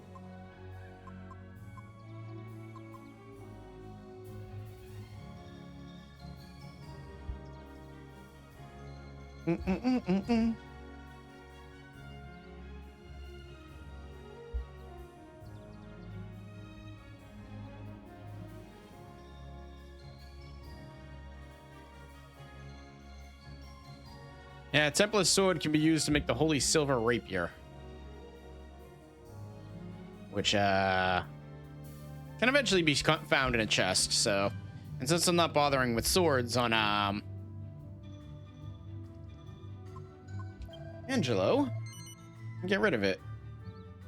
Yeah, Templar's Sword can be used to make the Holy Silver Rapier. Which, can eventually be found in a chest, so... And since I'm not bothering with swords on, Angelo, get rid of it.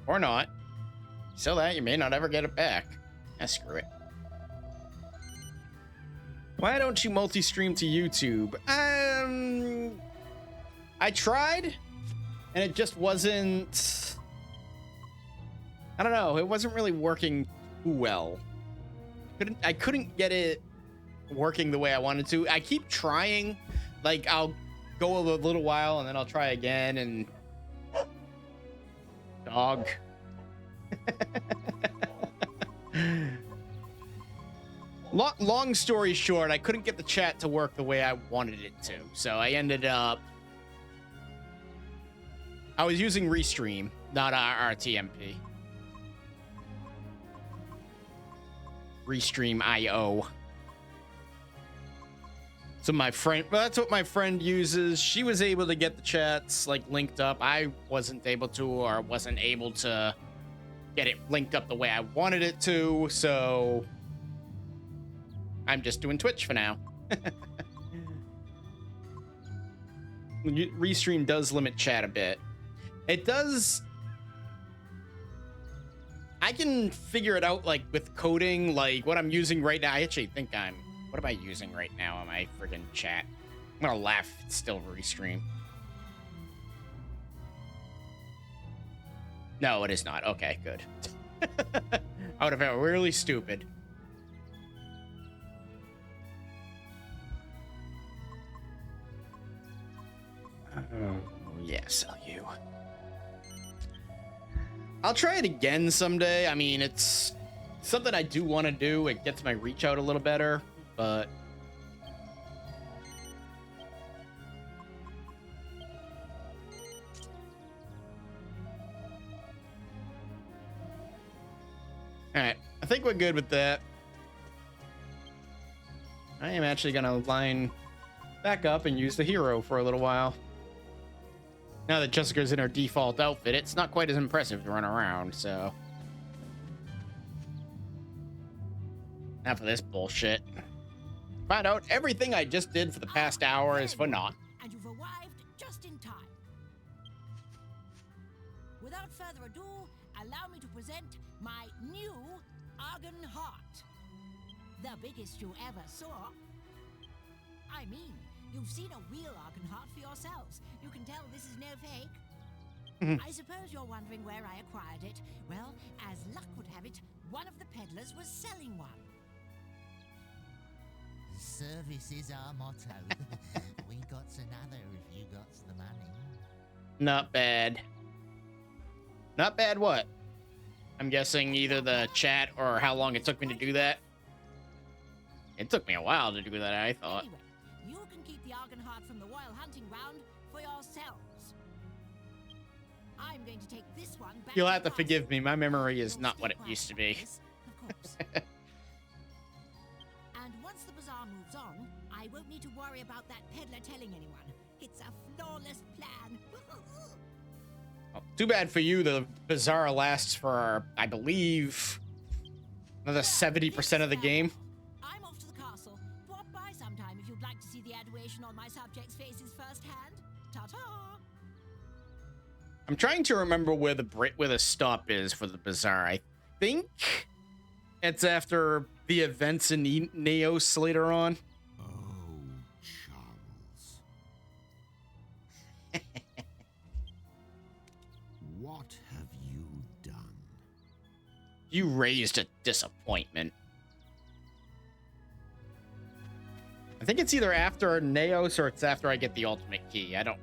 Or not. Sell that, you may not ever get it back. Ah, screw it. Why don't you multi-stream to YouTube? I tried, and it just wasn't... I don't know, it wasn't really working too well. I couldn't get it working the way I wanted to. I keep trying, like, I'll go a little while, and then I'll try again, and... Dog. Long story short, I couldn't get the chat to work the way I wanted it to, so I ended up... I was using Restream, not RTMP. Restream IO. So my friend, well, that's what my friend uses. She was able to get the chats like linked up. I wasn't able to, or wasn't able to get it linked up the way I wanted it to. So I'm just doing Twitch for now. Restream does limit chat a bit. It does. I can figure it out, like, with coding, like, what I'm using right now. I actually think what am I using right now on my friggin' chat? I'm gonna laugh. It's still Restream. No, it is not. Okay, good. I would have felt really stupid. Oh, yeah, sell you. I'll try it again someday. I mean, it's something I do want to do. It gets my reach out a little better, but... Alright, I think we're good with that. I am actually going to line back up and use the hero for a little while. Now that Jessica's in her default outfit, it's not quite as impressive to run around, so... Enough of this bullshit. Find out everything I just did for the past hour is for naught. And you've arrived just in time. Without further ado, allow me to present my new Argon Heart. The biggest you ever saw. I mean, you've seen a real Argon Heart for yourselves. You can tell this is no fake. I suppose you're wondering where I acquired it. Well, as luck would have it, one of the peddlers was selling one. Service is our motto. We got another if you got the money. Not bad. Not bad what? I'm guessing either the chat or how long it took me to do that. It took me a while to do that, I thought. Anyway, you can keep the Argon Heart from the Royal Hunting Ground for yourselves. I'm going to take this one back. You'll have to forgive me. My memory is not what it used to be. Of course. And once the bazaar moves on, I won't need to worry about that peddler telling anyone. It's a flawless plan. Well, too bad for you. The bazaar lasts for, I believe, another 70% of the game. I'm off to the castle. Drop by sometime if you'd like to see the adoration on my subjects' faces firsthand. Ta-ta! I'm trying to remember where the stop is for the bazaar. I think it's after the events in Neos later on. Oh, Charles. You raised a disappointment. I think it's either after Neos or it's after I get the ultimate key. I don't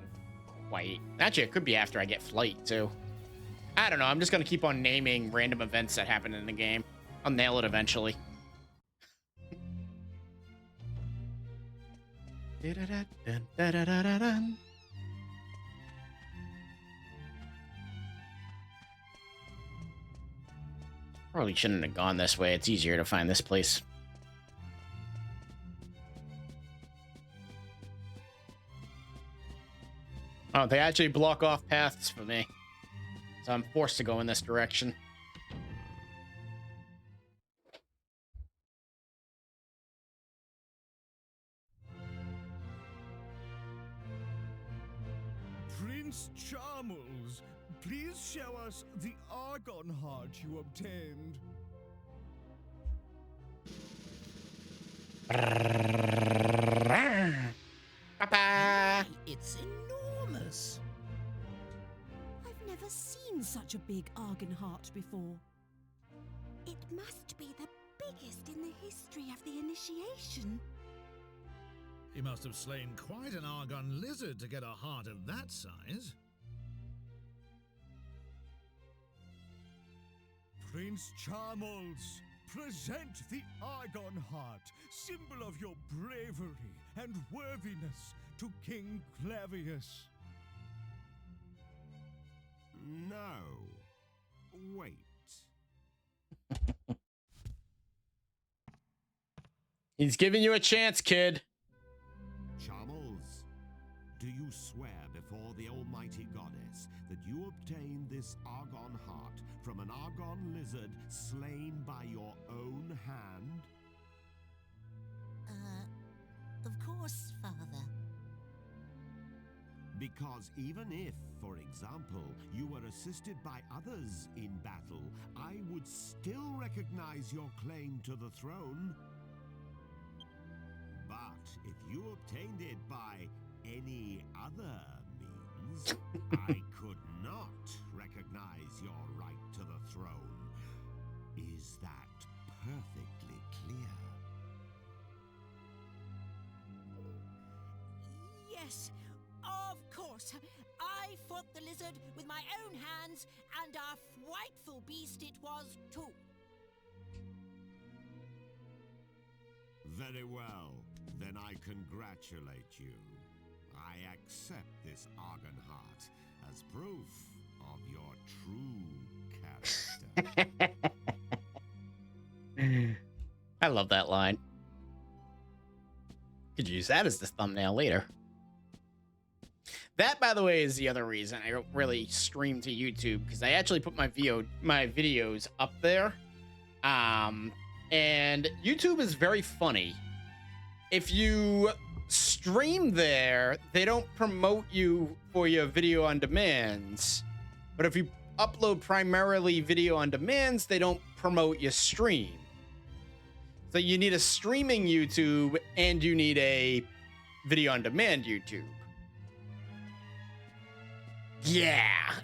quite. Actually, it could be after I get Flight, too. I don't know. I'm just going to keep on naming random events that happen in the game. I'll nail it eventually. Probably shouldn't have gone this way. It's easier to find this place. Oh, they actually block off paths for me. So I'm forced to go in this direction. Prince Charmles, please show us the Argon Heart you obtained. Papa! It's enormous. I've never seen such a big Argon Heart before. It must be the biggest in the history of the initiation. He must have slain quite an Argon lizard to get a heart of that size. Prince Charmles, present the Argon Heart, symbol of your bravery and worthiness, to King Clavius. No. Wait. He's giving you a chance, kid. Charmles, do you swear before the Almighty Goddess that you obtained this Argon Heart from an Argon lizard slain by your own hand? Of course, Father. Because even if, for example, you were assisted by others in battle, I would still recognize your claim to the throne. But if you obtained it by any other means, I could not recognize your right to the throne. Is that perfectly clear? Yes, of course. I fought the lizard with my own hands, and a frightful beast it was, too. Very well. Then I congratulate you. I accept this Argon Heart as proof of your true character. I love that line. Could use that as the thumbnail later. That, by the way, is the other reason I don't really stream to YouTube, because I actually put my videos up there. And YouTube is very funny. If you stream there, they don't promote you for your video on demands. But if you upload primarily video on demands, they don't promote your stream. So you need a streaming YouTube and you need a video on demand YouTube. Yeah.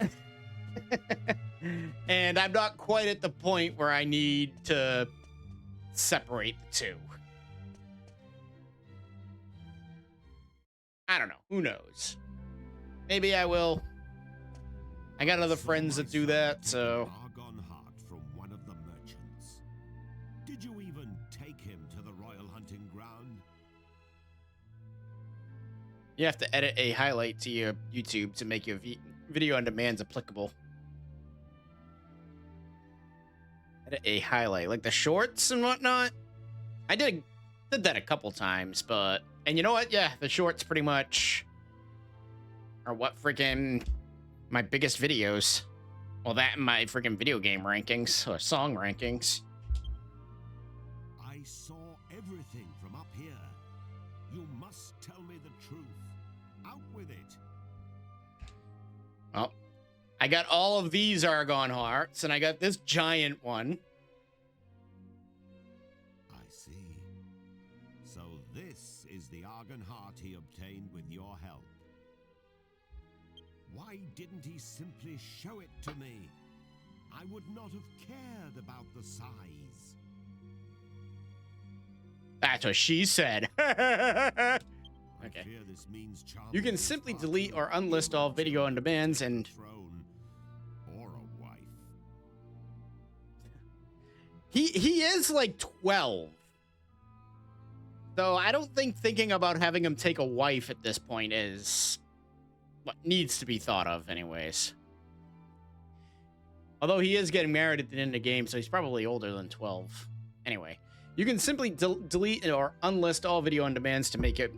And I'm not quite at the point where I need to separate the two. I don't know. Who knows? Maybe I will. I got other friends that do that, so. Argon Heart from one of the merchants. Did you even take him to the royal hunting ground? You have to edit a highlight to your YouTube to make your video on demands applicable. Edit a highlight, like the shorts and whatnot. I did that a couple times, but. And you know what? Yeah, the shorts pretty much are what freaking my biggest videos. Well, that and my freaking video game rankings or song rankings. I saw everything from up here. You must tell me the truth. Out with it. Well, I got all of these Argon Hearts, and I got this giant one. I see. So this is the Argon Heart he obtained with your help. Why didn't he simply show it to me? I would not have cared about the size. That's what she said. I Okay. fear this means You can Charming is simply far delete too or unlist all video on demands and throne or a wife. he is like 12. So I don't think thinking about having him take a wife at this point is what needs to be thought of anyways. Although he is getting married at the end of the game, so he's probably older than 12. Anyway, you can simply delete or unlist all video on demands to make it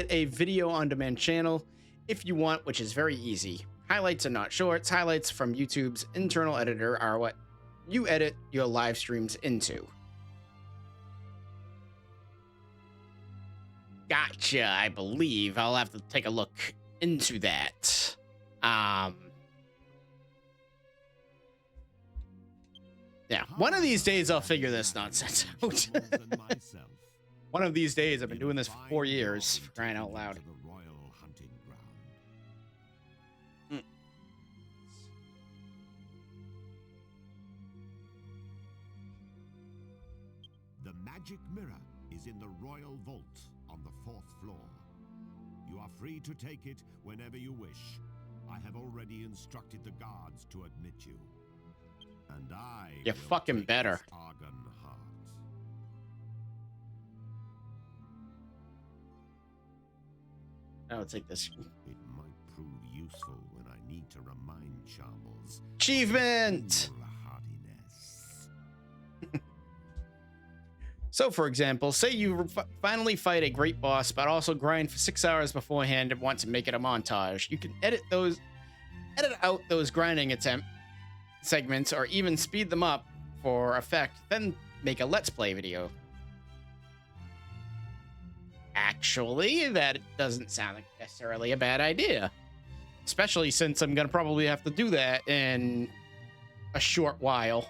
a video on demand channel if you want, which is very easy. Highlights are not shorts. Highlights from YouTube's internal editor are what you edit your live streams into. Gotcha, I believe. I'll have to take a look into that. Yeah, one of these days I'll figure this nonsense out. One of these days, I've been doing this for 4 years, for crying out loud. The royal hunting ground. The magic mirror is in the royal vault on the 4th floor. You are free to take it whenever you wish. I have already instructed the guards to admit you. And I You will fucking take better. this Argon Heart. I'll take this. It might prove useful when I need to remind Shambles. Achievement! Foolhardiness. So, for example, say you finally fight a great boss, but also grind for 6 hours beforehand and want to make it a montage. You can edit out those grinding attempt segments, or even speed them up for effect, then make a Let's Play video. Actually, that doesn't sound like necessarily a bad idea. Especially since I'm going to probably have to do that in a short while.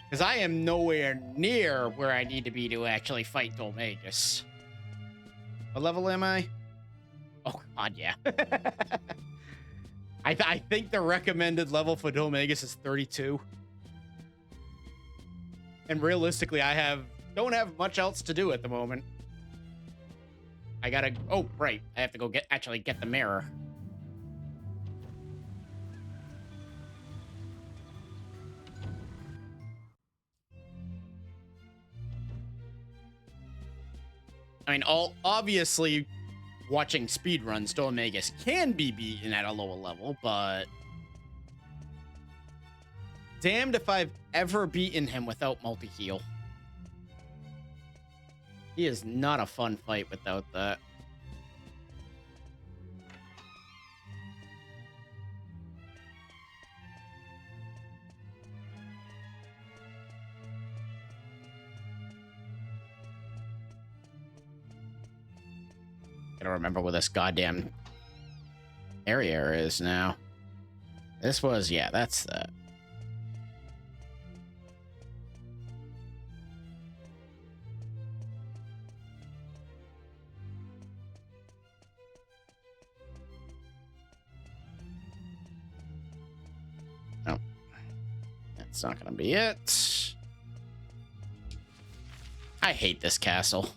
Because I am nowhere near where I need to be to actually fight Dhoulmagus. What level am I? Oh, God, yeah. I think the recommended level for Dhoulmagus is 32. And realistically, don't have much else to do at the moment. I gotta... Oh, right. I have to go actually get the mirror. I mean, obviously, watching speedruns, Dhoulmagus can be beaten at a lower level, but... damned if I've ever beaten him without multi-heal. He is not a fun fight without that. I don't remember where this goddamn area is now. This was, yeah, that's that. No. That's not gonna be it. I hate this castle.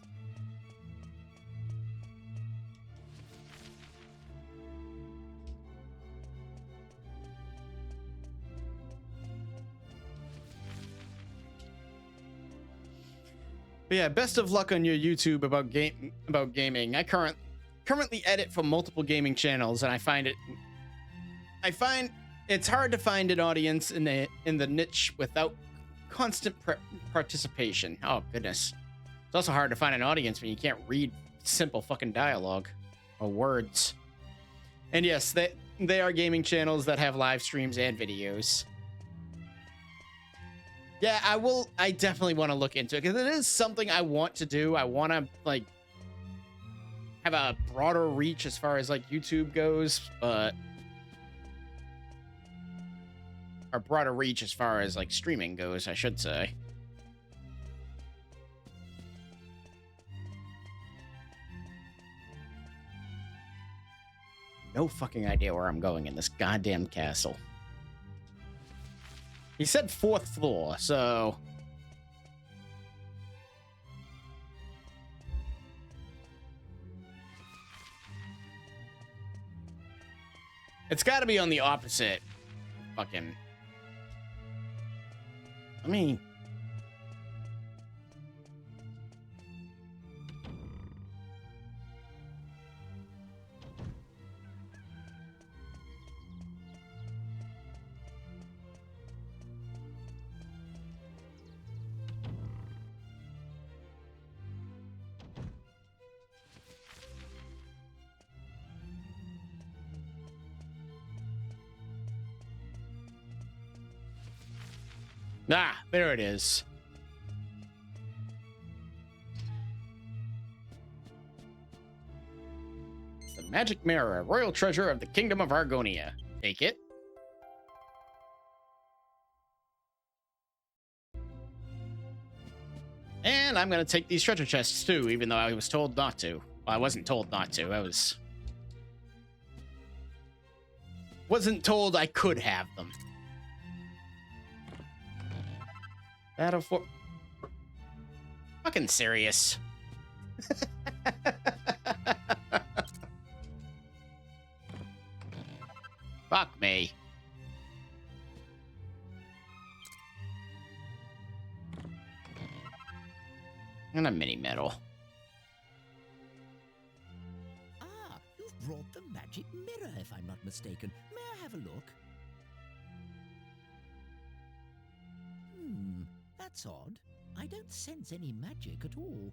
But yeah, best of luck on your YouTube about gaming. I currently edit for multiple gaming channels, and I find it's hard to find an audience in the niche without constant participation. Oh goodness, it's also hard to find an audience when you can't read simple fucking dialogue or words. And yes, they are gaming channels that have live streams and videos. Yeah, I definitely want to look into it, because it is something I want to do. I want to, like, have a broader reach as far as, like, YouTube goes, but... or broader reach as far as, like, streaming goes, I should say. No fucking idea where I'm going in this goddamn castle. He said 4th floor, so... It's got to be on the opposite. Fucking... I mean... Ah, there it is. It's the magic mirror, royal treasure of the kingdom of Argonia. Take it. And I'm gonna take these treasure chests too, even though I was told not to. Well, I wasn't told not to. I wasn't told I could have them. Battle for... Fucking serious. Fuck me. And a mini medal. Ah, you've brought the magic mirror, if I'm not mistaken. May I have a look? That's odd. I don't sense any magic at all.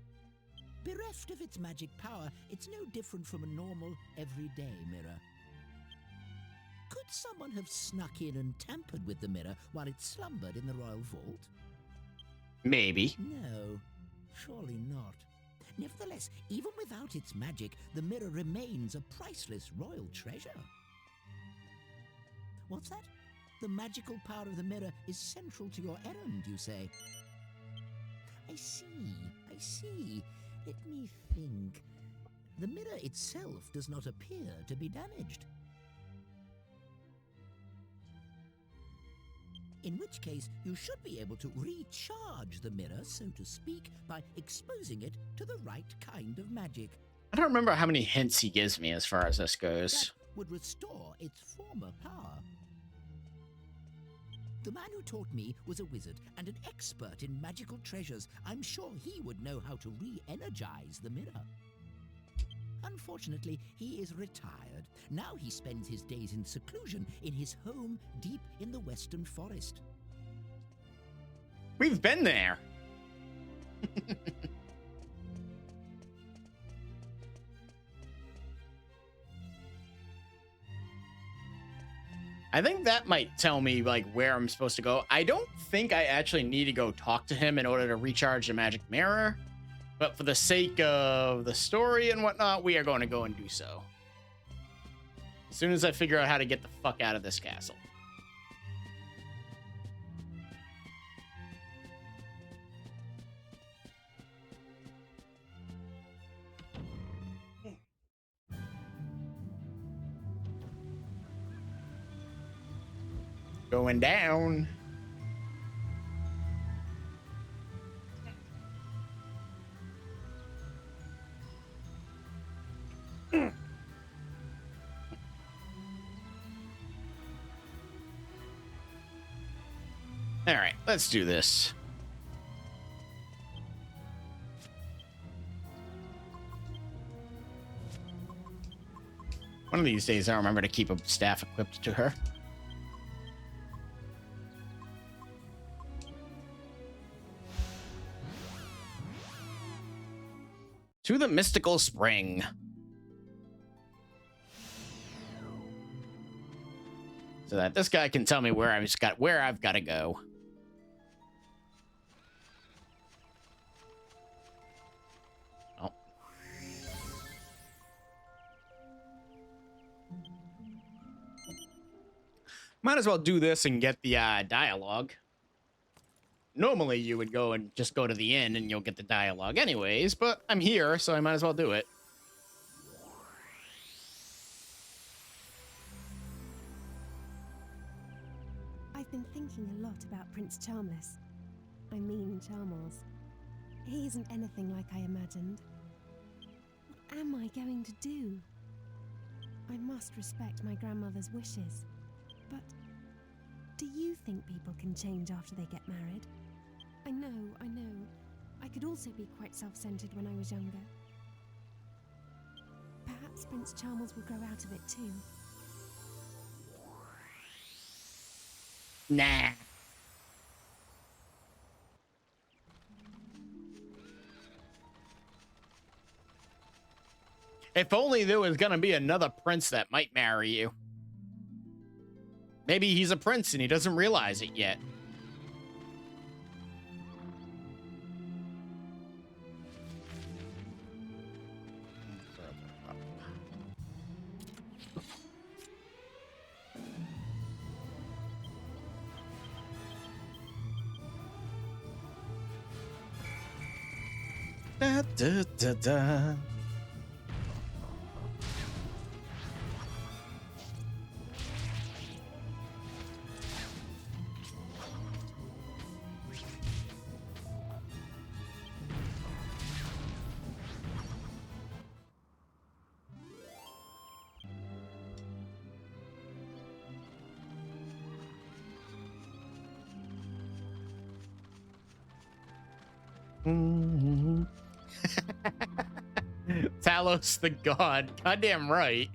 Bereft of its magic power, it's no different from a normal, everyday mirror. Could someone have snuck in and tampered with the mirror while it slumbered in the royal vault? Maybe. No, surely not. Nevertheless, even without its magic, the mirror remains a priceless royal treasure. What's that? The magical power of the mirror is central to your errand, you say? I see. Let me think. The mirror itself does not appear to be damaged. In which case, you should be able to recharge the mirror, so to speak, by exposing it to the right kind of magic. I don't remember how many hints he gives me as far as this goes. That would restore its former power. The man who taught me was a wizard and an expert in magical treasures. I'm sure he would know how to re-energize the mirror. Unfortunately, he is retired. Now he spends his days in seclusion in his home deep in the western forest. We've been there. I think that might tell me like where I'm supposed to go. I don't think I actually need to go talk to him in order to recharge the magic mirror, but for the sake of the story and whatnot, we are going to go and do so. As soon as I figure out how to get the fuck out of this castle. Going down. All right, let's do this. One of these days, I'll remember to keep a staff equipped to her. To the mystical spring. So that this guy can tell me where I've got to go. Oh. Might as well do this and get the dialogue. Normally, you would go and just go to the inn and you'll get the dialogue anyways, but I'm here, so I might as well do it. I've been thinking a lot about Prince Charmless. I mean Charmles. He isn't anything like I imagined. What am I going to do? I must respect my grandmother's wishes. But do you think people can change after they get married? I know. I could also be quite self-centered when I was younger. Perhaps Prince Charmles will grow out of it too. Nah. If only there was gonna be another prince that might marry you. Maybe he's a prince and he doesn't realize it yet. Da, da, da, da. Talos the god. Goddamn right.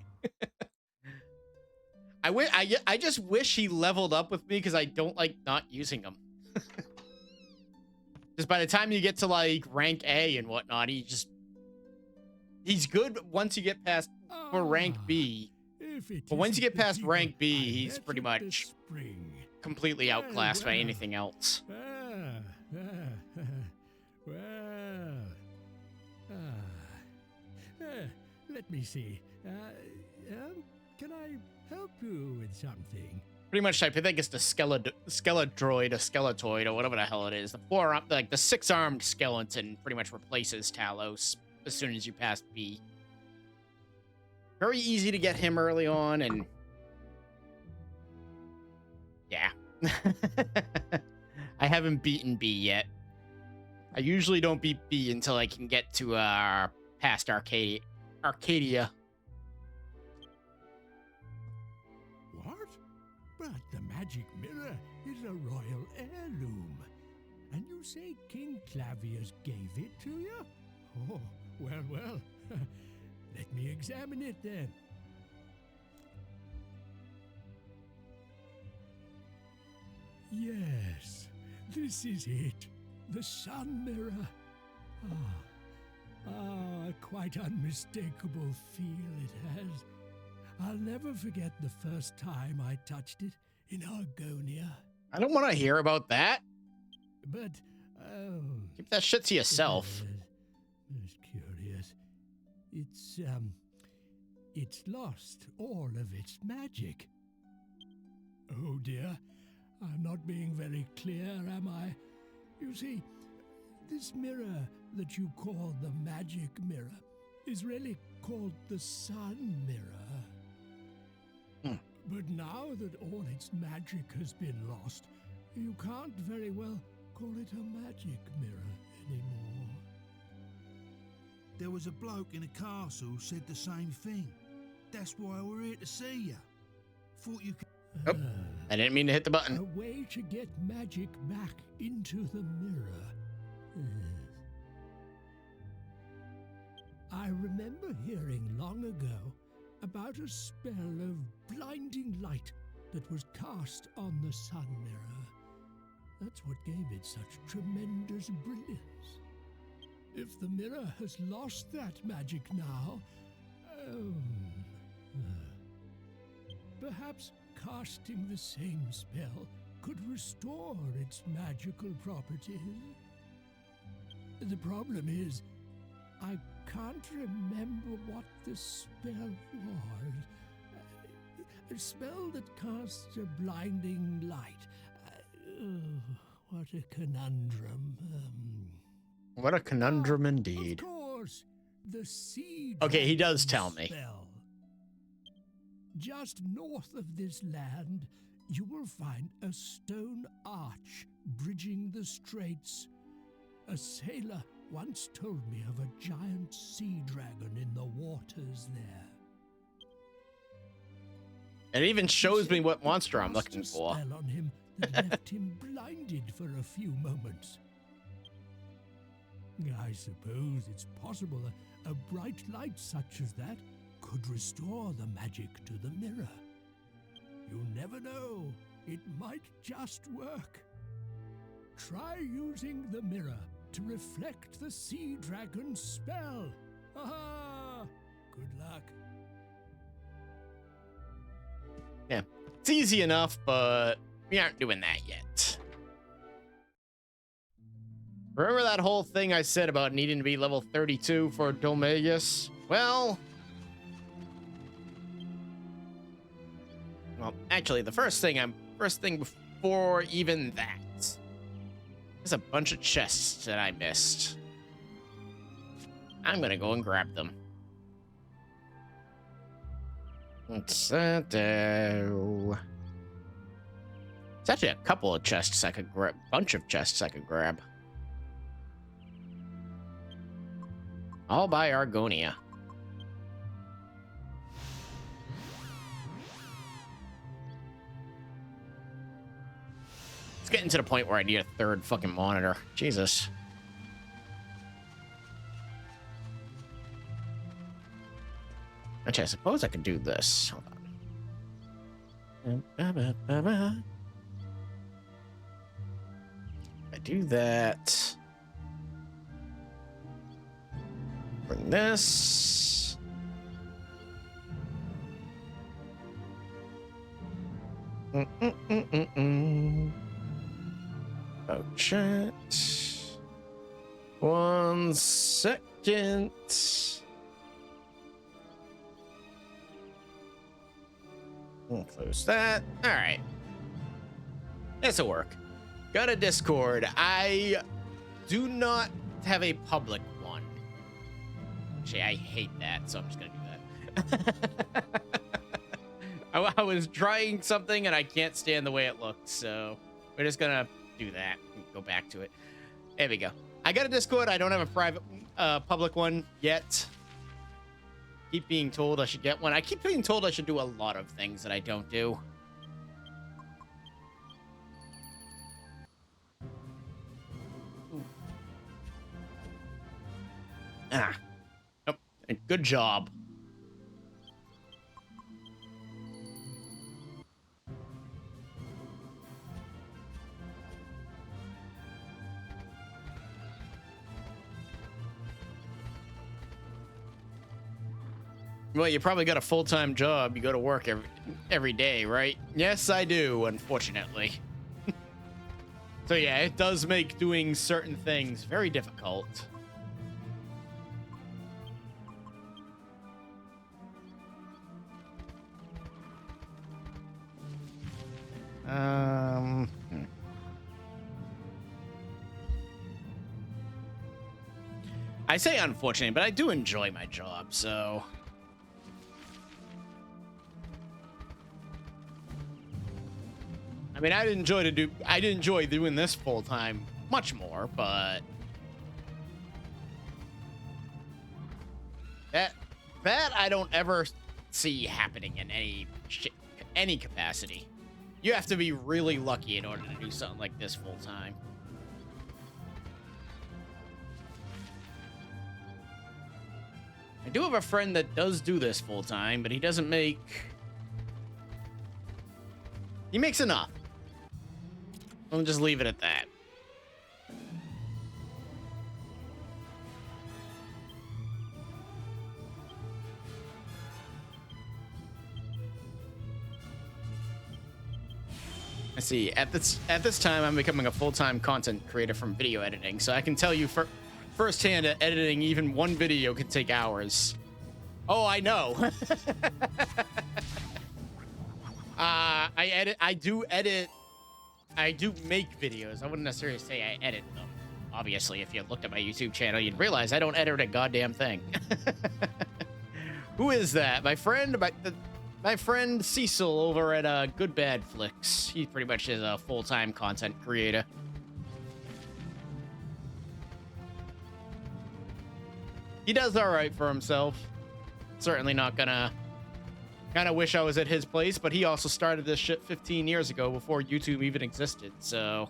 I just wish he leveled up with me because I don't like not using him. Just by the time you get to like rank A and whatnot, he's good once you get past for rank B. But once you get past rank B, he's pretty much completely outclassed by anything else. Let me see. Can I help you with something? Pretty much, I think it's the Skeledroid or Skeletoid or whatever the hell it is. The four-arm, like the six-armed skeleton, pretty much replaces Talos as soon as you pass B. Very easy to get him early on, and yeah, I haven't beaten B yet. I usually don't beat B until I can get to past Arcadia. What? But the magic mirror is a royal heirloom. And you say King Clavius gave it to you? Oh, well. Let me examine it then. Yes, this is it. The sun mirror. Quite unmistakable feel it has. I'll never forget the first time I touched it in Argonia. I don't want to hear about that. But, keep that shit to yourself. It's curious. It's lost all of its magic. Oh dear, I'm not being very clear, am I? You see, this mirror that you call the magic mirror is really called the sun mirror. But now that all its magic has been lost, you can't very well call it a magic mirror anymore. There was a bloke in a castle who said the same thing. That's why we're here to see you. Thought you could... Oh, I didn't mean to hit the button. A way to get magic back into the mirror. I remember hearing long ago about a spell of blinding light that was cast on the sun mirror. That's what gave it such tremendous brilliance. If the mirror has lost that magic now, perhaps casting the same spell could restore its magical properties. The problem is, I can't remember what the spell was. A spell that casts a blinding light. What a conundrum. What a conundrum indeed. Of course, the sea. Okay, he does tell me. Spell. Just north of this land you will find a stone arch bridging the straits. A sailor once told me of a giant sea dragon in the waters there. It even shows me what monster I'm looking Cast a for. spell on him that left him blinded for a few moments. I suppose it's possible a bright light such as that could restore the magic to the mirror. You never know, it might just work. Try using the mirror to reflect the sea dragon's spell. Aha! Good luck. Yeah, it's easy enough, but we aren't doing that yet. Remember that whole thing I said about needing to be level 32 for Dhoulmagus? Well, actually, the first thing before even that, there's a bunch of chests that I missed. I'm gonna go and grab them. What's that do? It's actually a couple of chests I could grab, bunch of chests I could grab. All by Argonia. It's getting to the point where I need a third fucking monitor. Jesus. Actually, I suppose I could do this. Hold on. I do that. Bring this. Oh, chat. 1 second. We'll close that. All right. This'll work. Got a Discord. I do not have a public one. Actually, I hate that, so I'm just gonna do that. I was trying something and I can't stand the way it looked, so we're just gonna do that and go back to it. There we go. I got a Discord. I don't have a private, public one yet. Keep being told I should get one. I keep being told I should do a lot of things that I don't do. Ah. Nope. Good job. Well, you probably got a full-time job. You go to work every day, right? Yes, I do, unfortunately. So yeah, it does make doing certain things very difficult. I say unfortunately, but I do enjoy my job, so... I mean, I'd enjoy doing this full time much more, but that I don't ever see happening in any capacity. You have to be really lucky in order to do something like this full time. I do have a friend that does do this full time, but he doesn't make... He makes enough. I'll just leave it at that. I see. At this time, I'm becoming a full-time content creator from video editing, so I can tell you firsthand that editing even one video can take hours. Oh, I know. I do make videos. I wouldn't necessarily say I edit them. Obviously, if you looked at my YouTube channel, you'd realize I don't edit a goddamn thing. Who is that? My friend? my friend Cecil over at Good Bad Flicks. He pretty much is a full-time content creator. He does all right for himself. Certainly not gonna kind of wish I was at his place, but he also started this shit 15 years ago before YouTube even existed, so.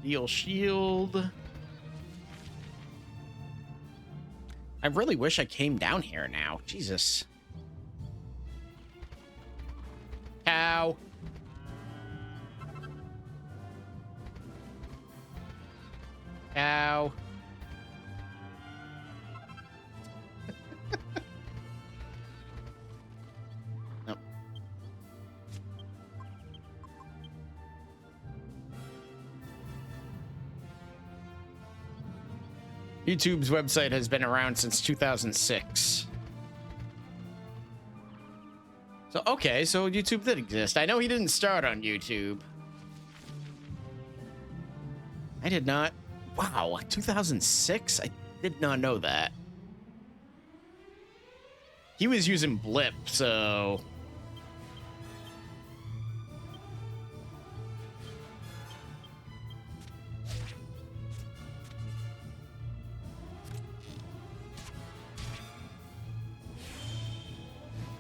Steel shield. I really wish I came down here now. Jesus. Cow. Cow. Nope. YouTube's website has been around since 2006. So, okay, so YouTube did exist. I know he didn't start on YouTube. I did not. Wow, 2006? I did not know that. He was using Blip, so...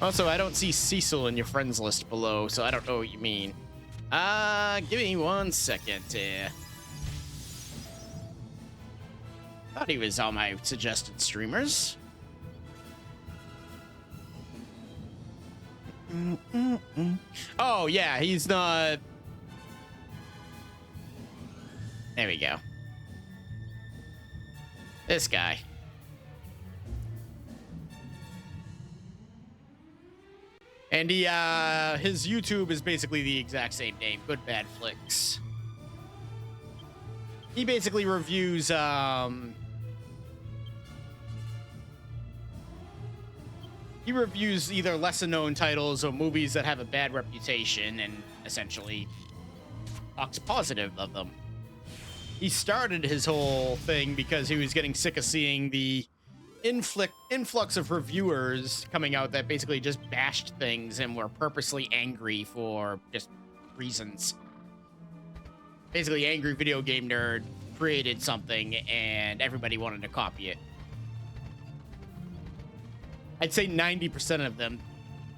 Also, I don't see Cecil in your friends list below, so I don't know what you mean. Give me 1 second here. Thought he was on my suggested streamers. Oh, yeah, he's not... There we go. This guy. And he, his YouTube is basically the exact same name, Good Bad Flicks. He basically reviews, he reviews either lesser-known titles or movies that have a bad reputation and essentially talks positive of them. He started his whole thing because he was getting sick of seeing the influx of reviewers coming out that basically just bashed things and were purposely angry for just reasons. Basically, angry video game nerd created something and everybody wanted to copy it. I'd say 90% of them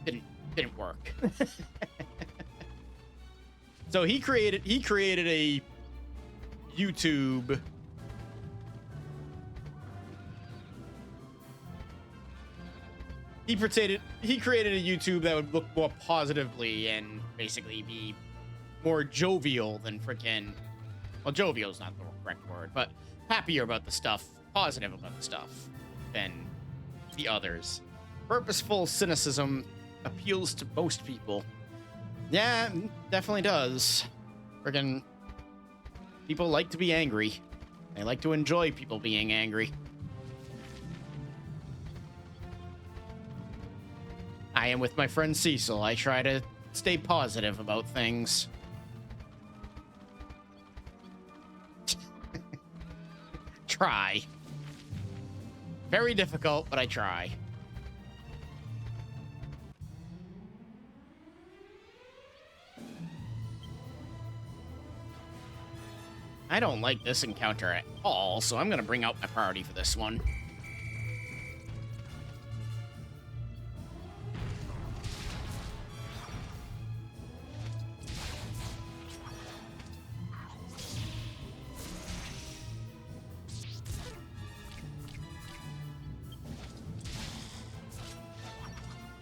didn't work. So he created a YouTube. He created a YouTube that would look more positively and basically be more jovial than freaking... Well, jovial is not the correct word, but happier about the stuff, positive about the stuff than the others. Purposeful cynicism appeals to most people. Yeah, definitely does. Freaking people like to be angry. They like to enjoy people being angry. I am with my friend Cecil. I try to stay positive about things. Try. Very difficult, but I try. I don't like this encounter at all, so I'm gonna bring out my priority for this one.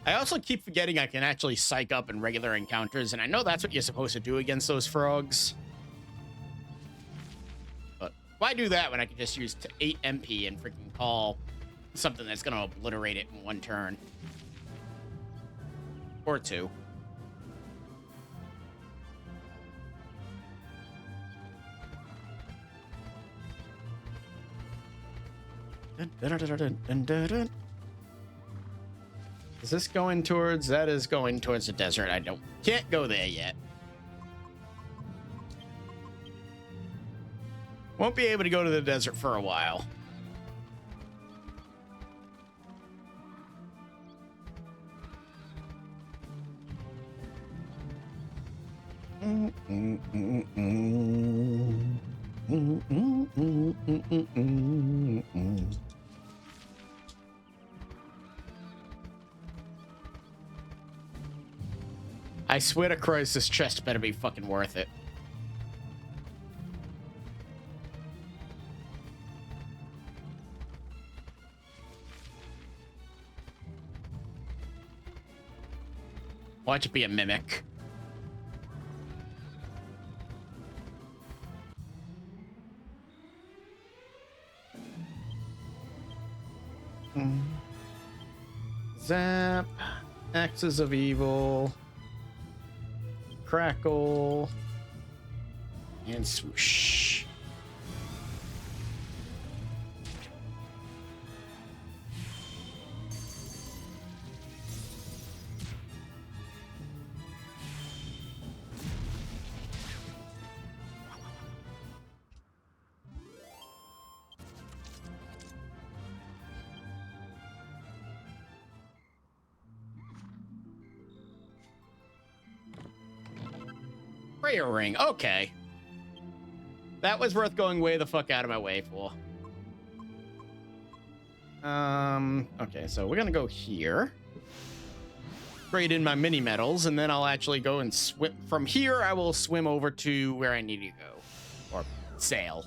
I also keep forgetting I can actually psych up in regular encounters, and I know that's what you're supposed to do against those frogs. But why do that when I can just use 8 MP and freaking call something that's going to obliterate it in 1 turn? Or 2. Dun, dun, dun, dun, dun, dun, dun. Is this going towards... That is going towards the desert. Can't go there yet. Won't be able to go to the desert for a while. I swear to Christ, this chest better be fucking worth it. Watch it be a mimic. Zap. Axes of Evil. Crackle. And swoosh. Prayer ring. Okay. That was worth going way the fuck out of my way for. Okay, so we're gonna go here. Trade in my mini medals, and then I'll actually go and swim. From here, I will swim over to where I need to go. Or sail.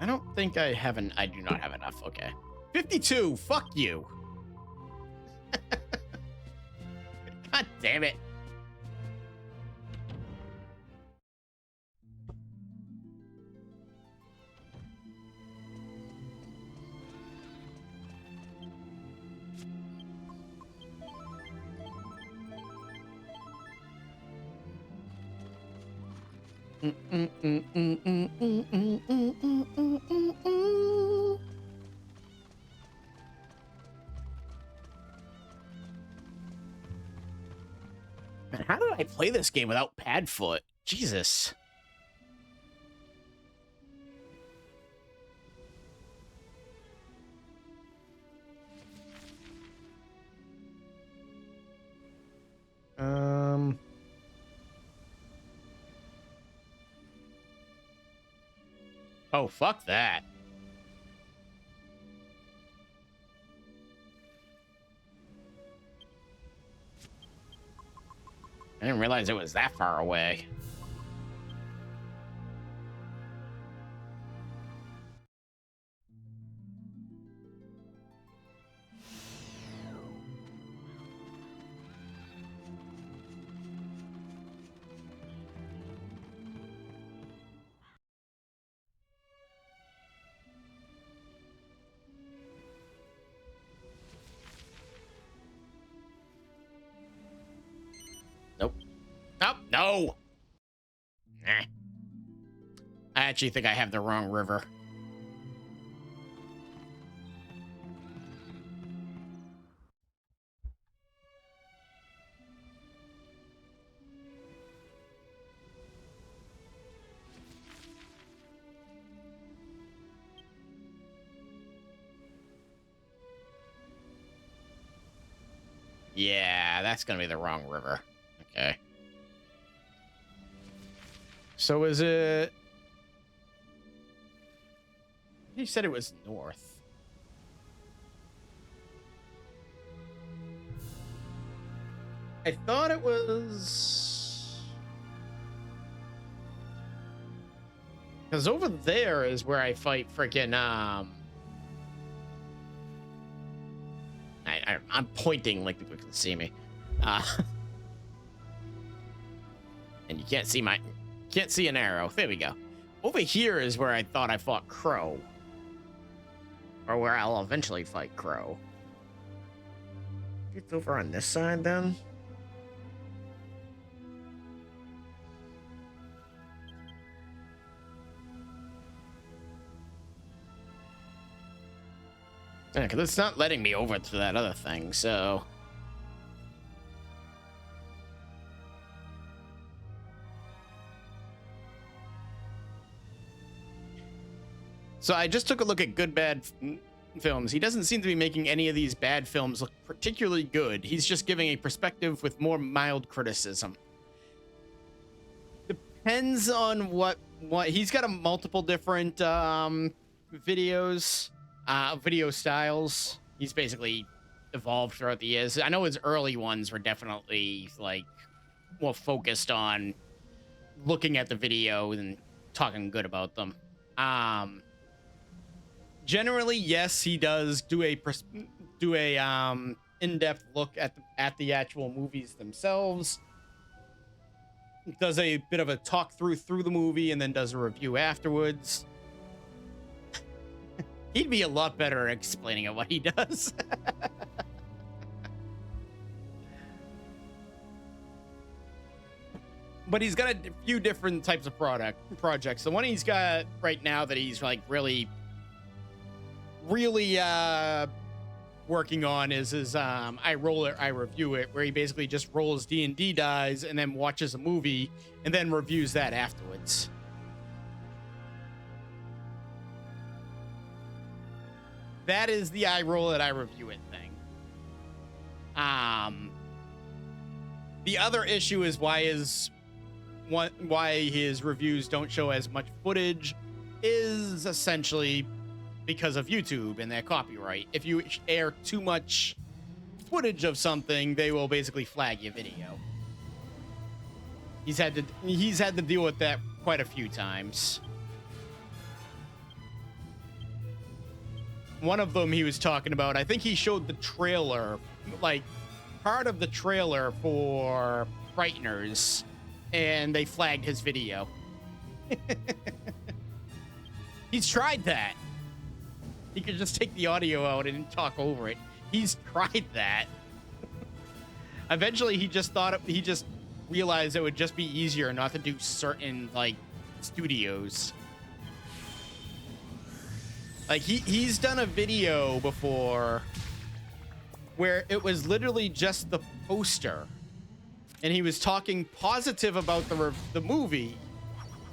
I don't think I have I do not have enough. Okay. 52. Fuck you. God damn it. Man, how did I play this game without pad foot? Jesus. Oh, fuck that. I didn't realize it was that far away. Nope. Oh, no. Nah. I actually think I have the wrong river. Yeah, that's gonna be the wrong river. Okay. So is it... You said it was north. I thought it was... Because over there is where I fight freaking, I'm pointing like people can see me. And you can't see an arrow. There we go. Over here is where I thought I fought Crow. Or where I'll eventually fight Crow. It's over on this side then? Yeah, because it's not letting me over to that other thing, so... So I just took a look at good, bad films. He doesn't seem to be making any of these bad films look particularly good. He's just giving a perspective with more mild criticism. Depends on what he's got a multiple different video styles. He's basically evolved throughout the years. I know his early ones were definitely like more focused on looking at the video and talking good about them. Generally, yes, he does do a in-depth look at the actual movies themselves. Does a bit of a talk through the movie and then does a review afterwards. He'd be a lot better at explaining what he does. But he's got a few different types of projects. The one he's got right now that he's like really working on is his I Roll It, I Review It, where he basically just rolls D&D dice and then watches a movie and then reviews that afterwards. That is the I Roll It, I Review It thing. The other issue is why his reviews don't show as much footage is essentially because of YouTube and their copyright. If you air too much footage of something, they will basically flag your video. He's had to deal with that quite a few times. One of them he was talking about, I think he showed the trailer, like part of the trailer for Frighteners, and they flagged his video. He's tried that. He could just take the audio out and talk over it. He's tried that. Eventually, he just realized it would just be easier not to do certain like studios. Like he's done a video before where it was literally just the poster, and he was talking positive about the movie,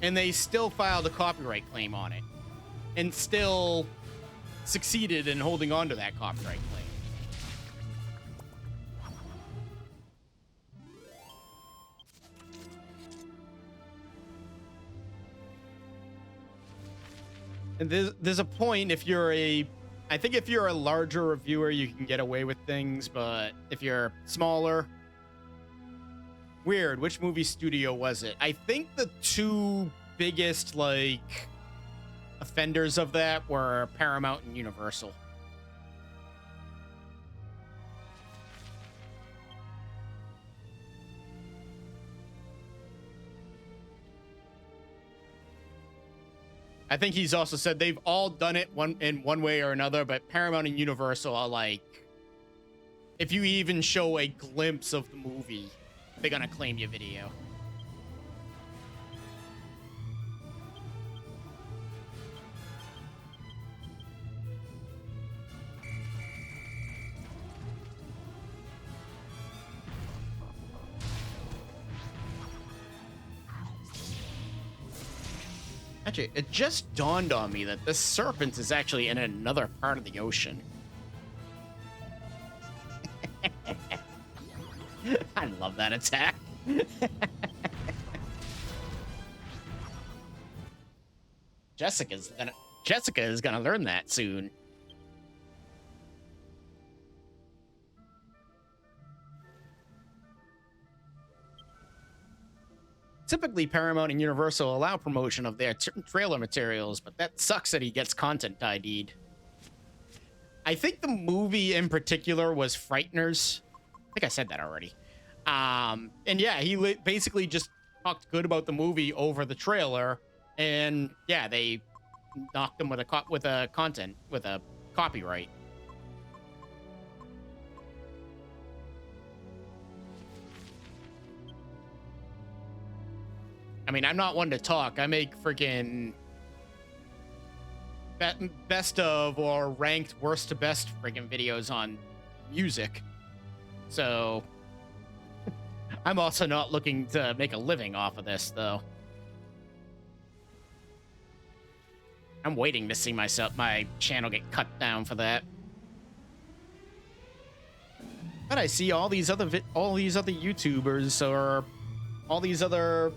and they still filed a copyright claim on it, and still succeeded in holding on to that copyright claim. And there's a point if you're I think if you're a larger reviewer, you can get away with things, but if you're smaller, weird. Which movie studio was it? I think the two biggest like offenders of that were Paramount and Universal. I think he's also said they've all done it in one way or another, but Paramount and Universal are like, if you even show a glimpse of the movie, they're gonna claim your video. Actually, it just dawned on me that this serpent is actually in another part of the ocean. I love that attack. Jessica is gonna learn that soon. Typically, Paramount and Universal allow promotion of their trailer materials, but that sucks that he gets content ID'd. I think the movie in particular was Frighteners. I think I said that already. And yeah, he basically just talked good about the movie over the trailer, and yeah, they knocked him with a copyright. I mean, I'm not one to talk. I make freaking best of or ranked worst to best freaking videos on music. So I'm also not looking to make a living off of this, though. I'm waiting to see my channel get cut down for that. But I see all these other YouTubers or all these other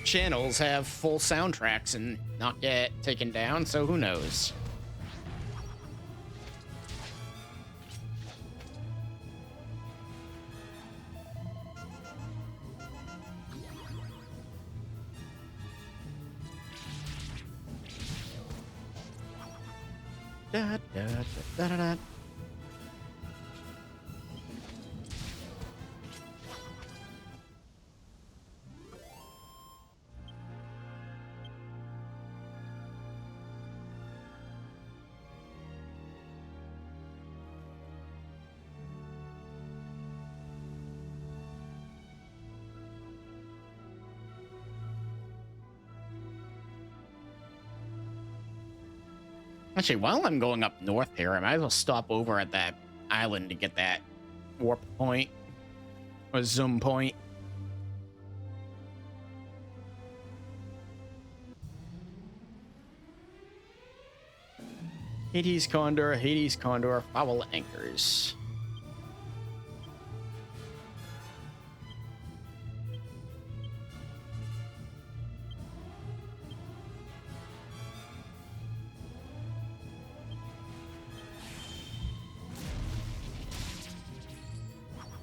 channels have full soundtracks and not get taken down, so who knows? Da, da, da, da, da. Actually, while I'm going up north here, I might as well stop over at that island to get that warp point or zoom point. Hades Condor, foul anchors.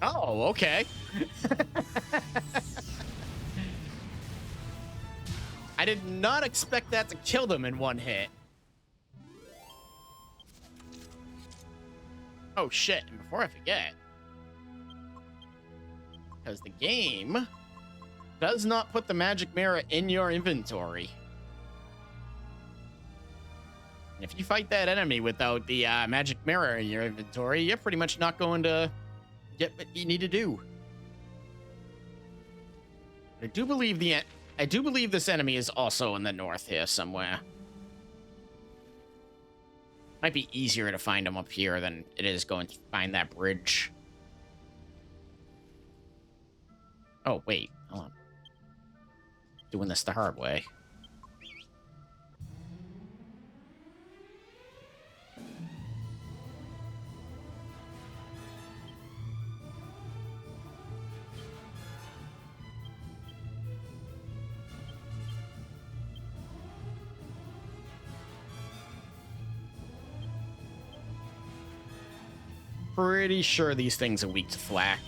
Oh, okay. I did not expect that to kill them in one hit. Oh shit, and before I forget, because the game does not put the magic mirror in your inventory. And if you fight that enemy without the magic mirror in your inventory, you're pretty much not going to get what you need to do. I do believe this enemy is also in the north here somewhere. Might be easier to find him up here than it is going to find that bridge. Oh, wait. Hold on. Doing this the hard way. Pretty sure these things are weak to flak.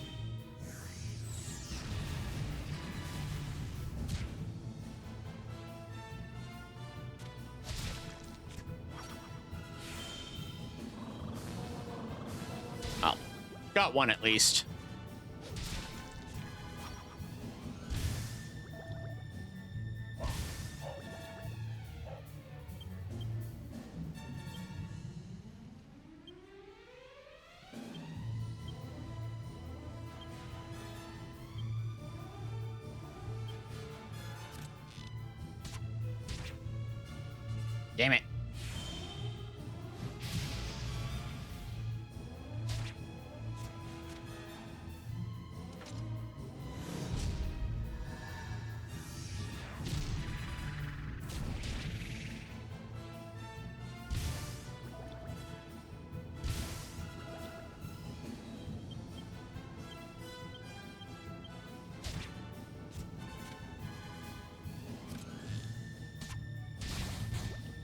Oh, got one at least. Damn it.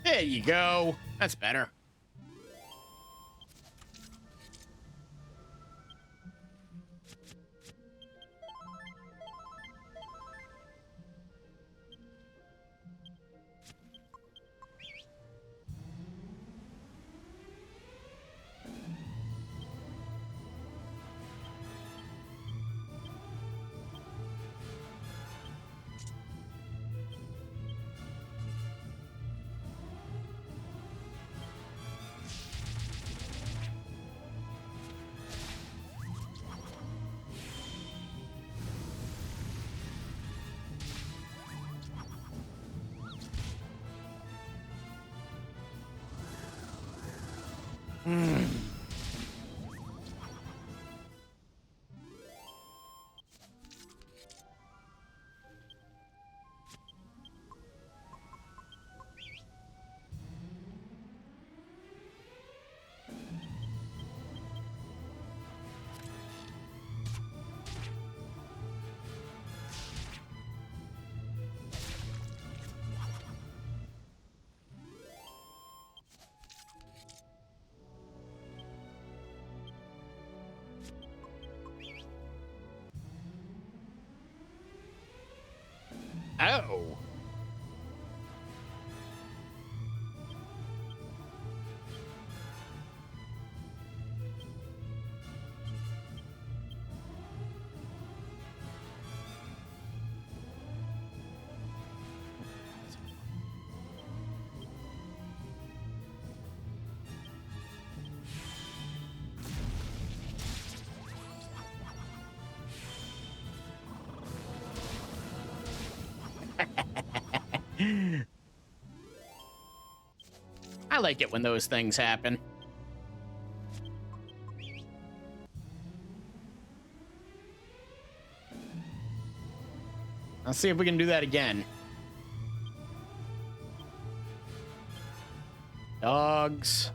There you go. That's better. Oh. I like it when those things happen. Let's see if we can do that again. Dogs.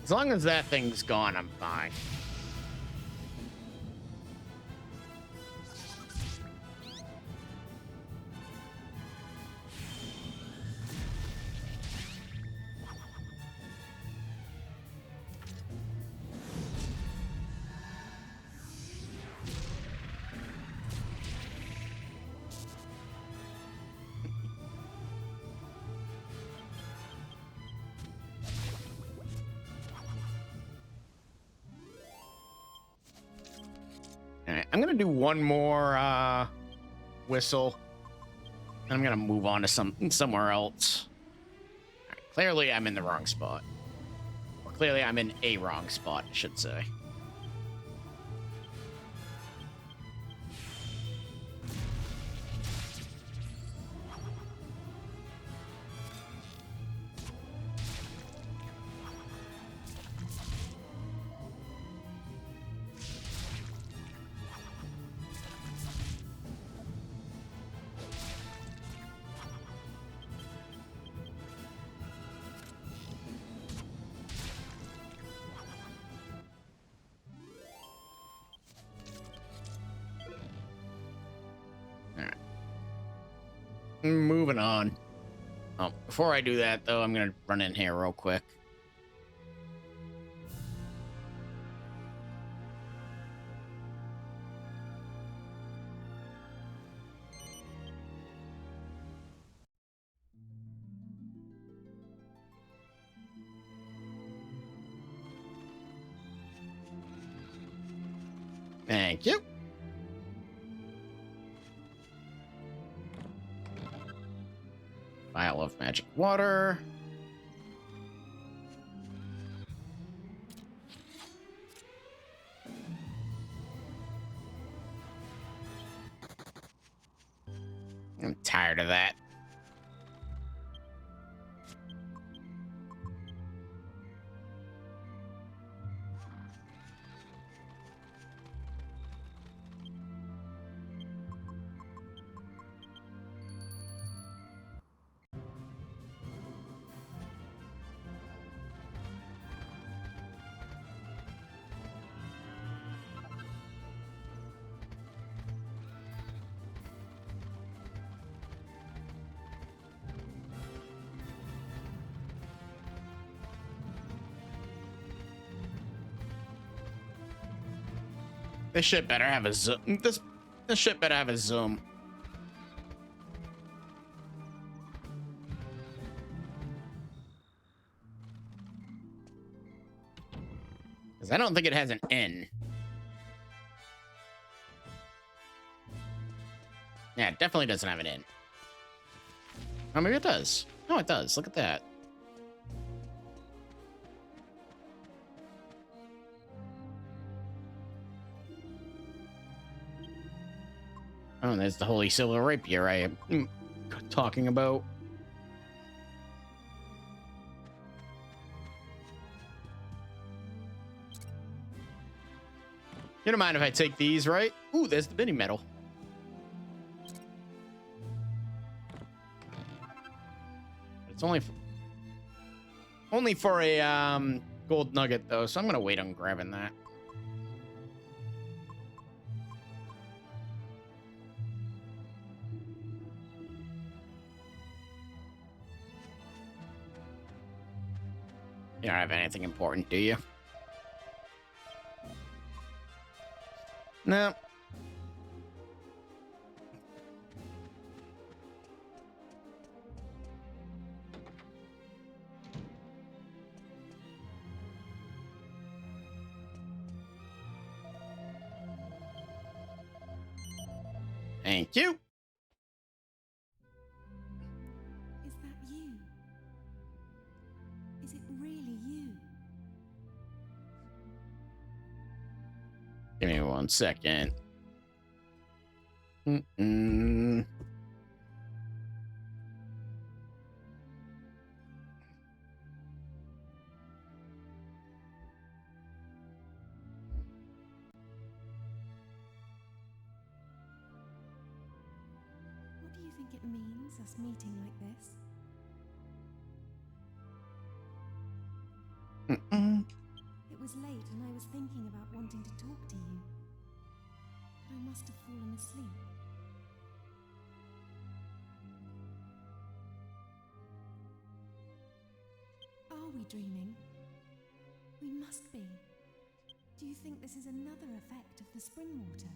As long as that thing's gone, I'm fine. I'm gonna do one more whistle, and I'm gonna move on to somewhere else. All right, clearly, I'm in the wrong spot, or clearly, I'm in a wrong spot, I should say. Moving on. Oh, before I do that, though, I'm gonna run in here real quick. Thank you. Vial of magic water. I'm tired of that. This shit better have a zoom. This shit better have a zoom. Because I don't think it has an N. Yeah, it definitely doesn't have an N. Oh, maybe it does. No, it does. Look at that. Oh, there's the holy silver rapier I am talking about. You don't mind if I take these, right? Ooh, there's the mini medal. It's only for a gold nugget though, so I'm gonna wait on grabbing that. You don't have anything important, do you? No. Thank you. Is that you? Is it really you? Give me 1 second. Mm-mm. What do you think it means, us meeting like this? Mm-mm. It was late and I was thinking about wanting to talk to you. But I must have fallen asleep. Are we dreaming? We must be. Do you think this is another effect of the spring water?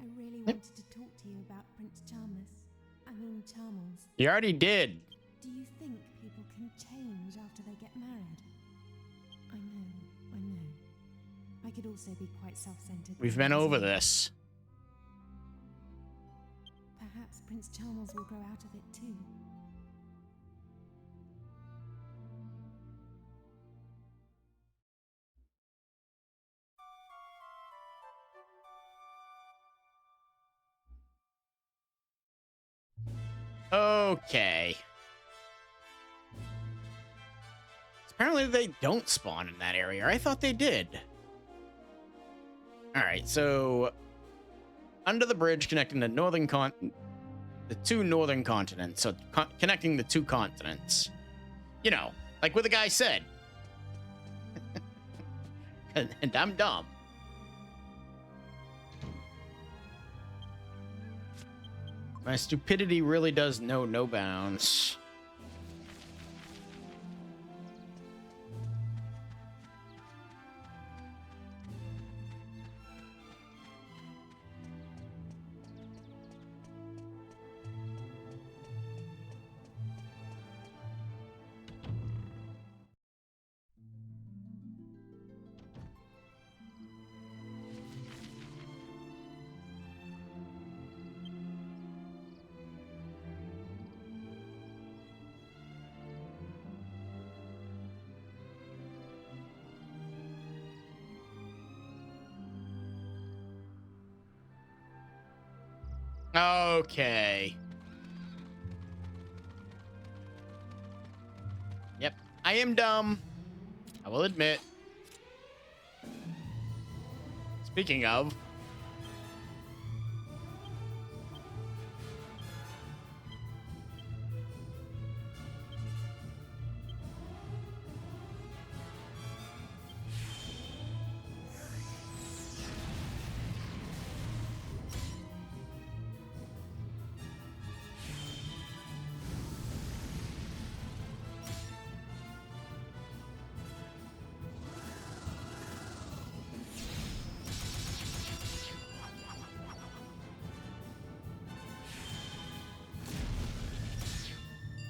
I really wanted to talk to you about Prince Charmels. You already did. Do you think people can change after they get married? I know. I could also be quite self-centered. We've been over this. Perhaps Prince Charmels will grow out of it too. Okay. Apparently they don't spawn in that area. I thought they did. All right, so under the bridge connecting the the two northern continents, so connecting the two continents. You know, like what the guy said. and I'm dumb. My stupidity really does know no bounds. Okay. Yep, I am dumb. I will admit. Speaking of,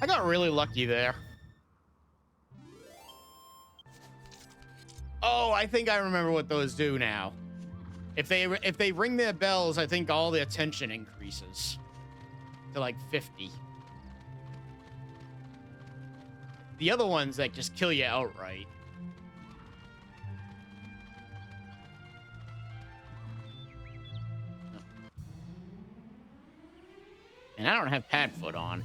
I got really lucky there. Oh, I think I remember what those do now. If they ring their bells, I think all their tension increases to like 50. The other ones that just kill you outright. And I don't have pad foot on.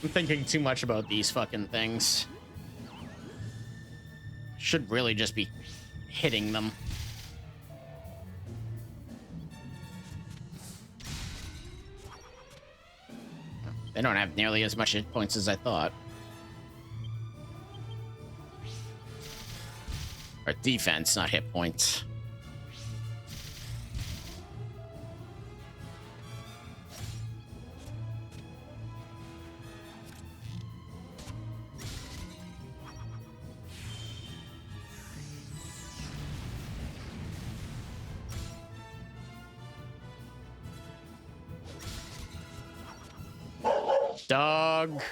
I'm thinking too much about these fucking things. Should really just be hitting them. They don't have nearly as much hit points as I thought. Or defense, not hit points. Dog.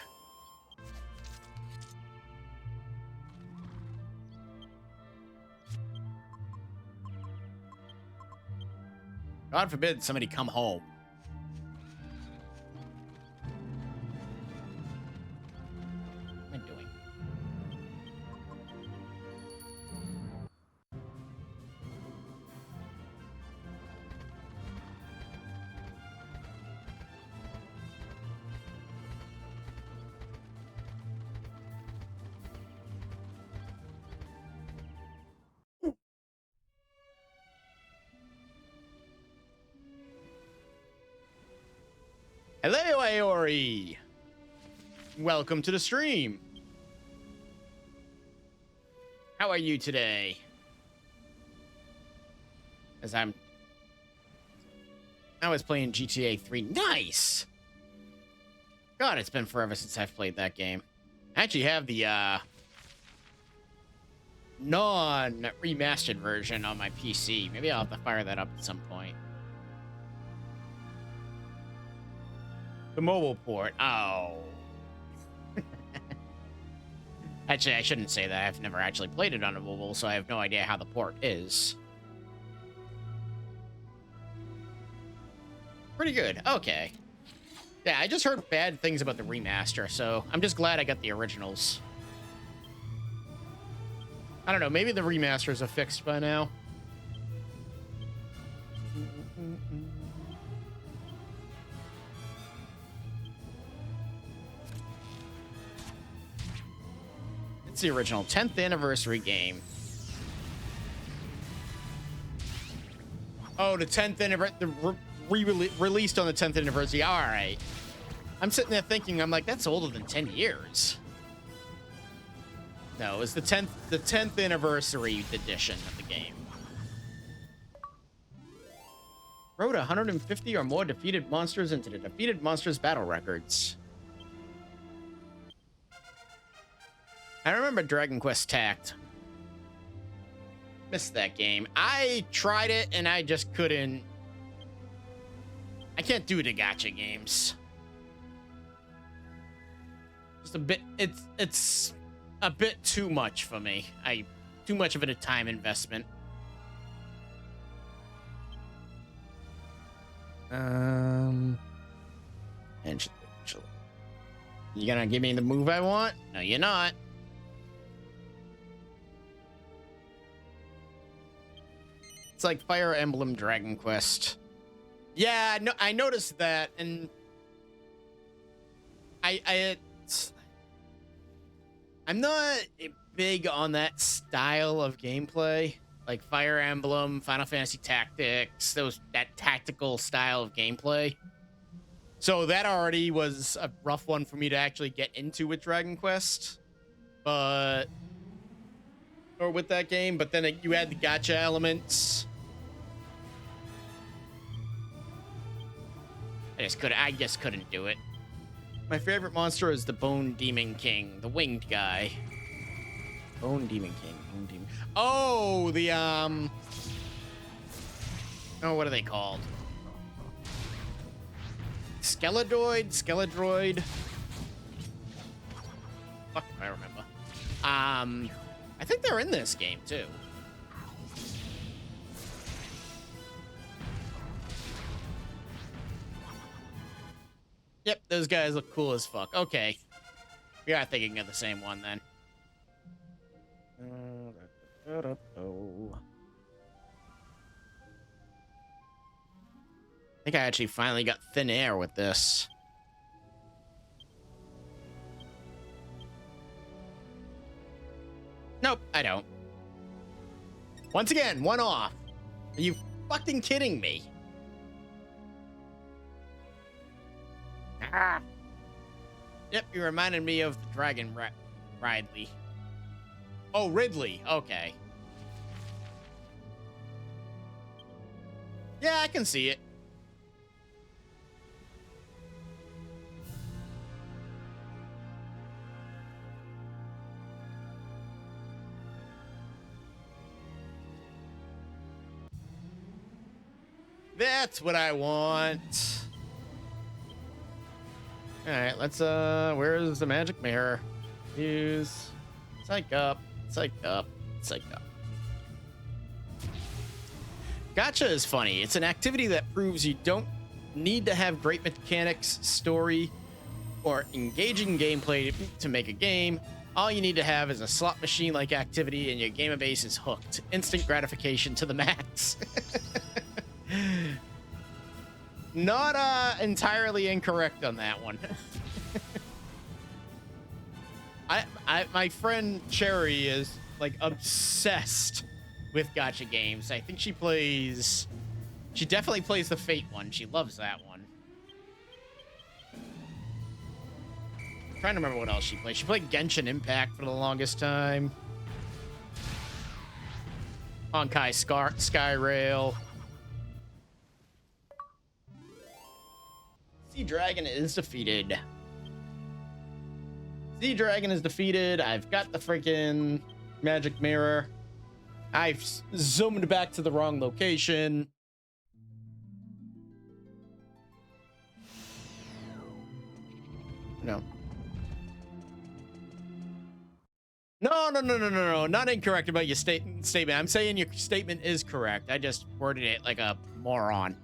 God forbid somebody come home. What am I doing? Hello, Aori! Welcome to the stream. How are you today? As I was playing GTA 3. Nice! God, it's been forever since I've played that game. I actually have the, non-remastered version on my PC. Maybe I'll have to fire that up at some point. The mobile port. Oh. Actually, I shouldn't say that. I've never actually played it on a mobile, so I have no idea how the port is. Pretty good. Okay. Yeah, I just heard bad things about the remaster, so I'm just glad I got the originals. I don't know. Maybe the remasters are fixed by now. It's the original 10th anniversary game. Oh, the 10th anniversary, released on the 10th anniversary. All right. I'm sitting there thinking, I'm like, that's older than 10 years. No, it's the 10th anniversary edition of the game. Wrote 150 or more defeated monsters into the defeated monsters battle records. I remember Dragon Quest Tact. Missed that game. I tried it and I just couldn't. I can't do the gacha games. Just a bit. It's a bit too much for me. Too much of it a time investment. Angela. You gonna give me the move I want? No, you're not. It's like Fire Emblem Dragon Quest. Yeah, no, I noticed that, and I'm not big on that style of gameplay, like Fire Emblem, Final Fantasy Tactics, that tactical style of gameplay. So that already was a rough one for me to actually get into with Dragon Quest, or with that game. But then you add the gacha elements. I just couldn't do it. My favorite monster is the Bone Demon King, the winged guy. Bone Demon King. Bone Demon. Oh, the oh, what are they called? Skeledroid. Fuck if I remember. I think they're in this game too. Yep, those guys look cool as fuck. Okay. We are thinking of the same one then. I think I actually finally got thin air with this. Nope, I don't. Once again, one off. Are you fucking kidding me? Ah. Yep, you reminded me of the Dragon Ridley. Oh, Ridley. Okay. Yeah, I can see it. That's what I want. All right, let's where's the magic mirror? Use psych up, psych up, psych up. Gacha is funny. It's an activity that proves you don't need to have great mechanics, story, or engaging gameplay to make a game. All you need to have is a slot machine-like activity and your gamer base is hooked. Instant gratification to the max. Not entirely incorrect on that one. My friend Cherry is like obsessed with gacha games. I think she definitely plays the Fate one. She loves that one. I'm trying to remember what else she played. She played Genshin Impact for the longest time. Honkai Skyrail. Sea Dragon is defeated. Sea Dragon is defeated. I've got the freaking magic mirror. I've zoomed back to the wrong location. No. No. Not incorrect about your statement. I'm saying your statement is correct. I just worded it like a moron.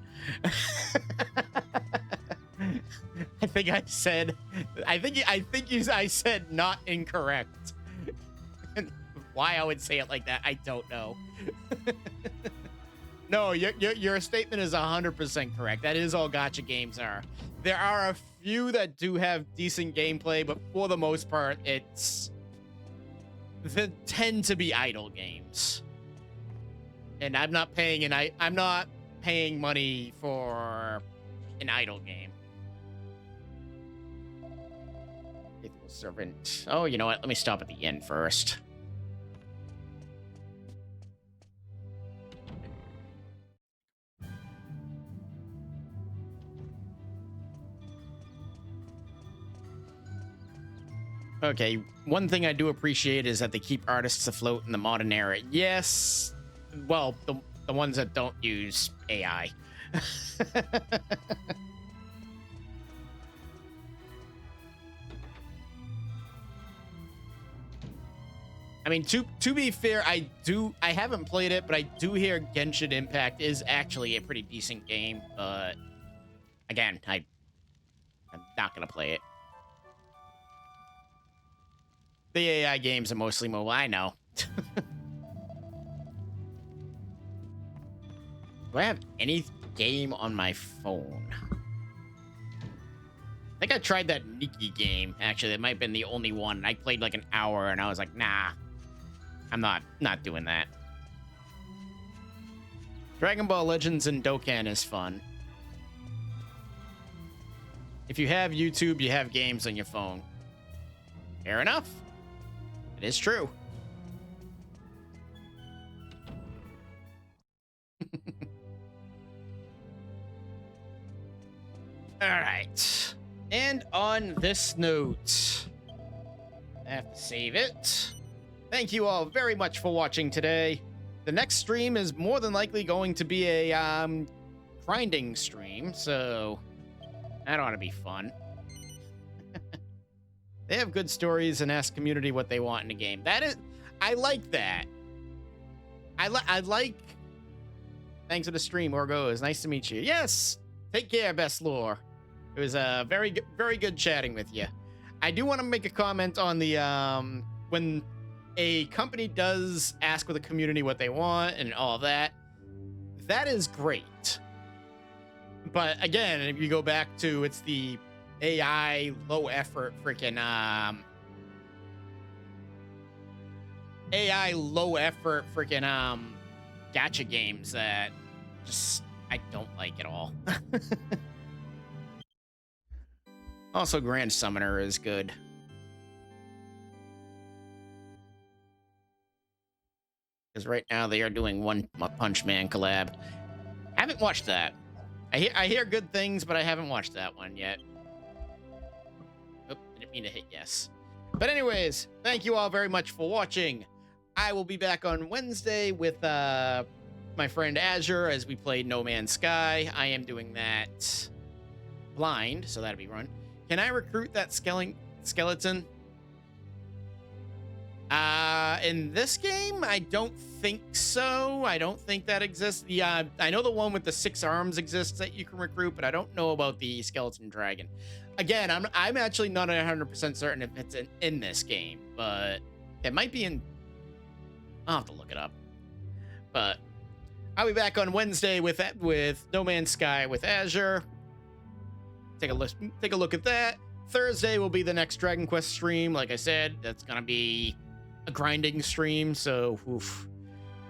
I said not incorrect. Why I would say it like that, I don't know. No, your statement is 100% correct. That is all gacha games are. There are a few that do have decent gameplay, but for the most part, they tend to be idle games. And I'm not paying money for an idle game. Faithful servant. Oh, you know what? Let me stop at the inn first. Okay, one thing I do appreciate is that they keep artists afloat in the modern era. Yes, well, the ones that don't use AI. I mean, to be fair, I haven't played it, but I do hear Genshin Impact is actually a pretty decent game. But again, I'm not gonna play it. The AI games are mostly mobile. I know. Do I have any game on my phone? I think I tried that Nikki game. Actually, that might have been the only one. I played like an hour, and I was like, nah. I'm not doing that. Dragon Ball Legends and Dokkan is fun. If you have YouTube, you have games on your phone. Fair enough. It is true. All right. And on this note, I have to save it. Thank you all very much for watching today. The next stream is more than likely going to be a grinding stream, so that ought to be fun. They have good stories and ask community what they want in a game. I like that. I like. Thanks for the stream, Orgo. It was nice to meet you. Yes. Take care, Best Lore. It was very good chatting with you. I do want to make a comment on the when a company does ask with the community what they want and all of that. That is great. But again, if you go back to it's the AI low effort freaking AI low effort freaking gacha games that just I don't like at all. Also, Grand Summoner is good. Because right now they are doing One Punch Man collab. Haven't watched that. I hear good things, but I haven't watched that one yet. Oh, didn't mean to hit yes. But anyways, thank you all very much for watching. I will be back on Wednesday with my friend Azure as we play No Man's Sky. I am doing that blind, so that'll be run. Can I recruit that skeleton? In this game, I don't think so. I don't think that exists. Yeah, I know the one with the 6 arms exists that you can recruit, but I don't know about the skeleton dragon. Again, I'm actually not 100% certain if it's in this game, but it might be in. I'll have to look it up. But I'll be back on Wednesday with No Man's Sky with Azure. Take a look at that. Thursday will be the next Dragon Quest stream. Like I said, that's gonna be a grinding stream, so oof.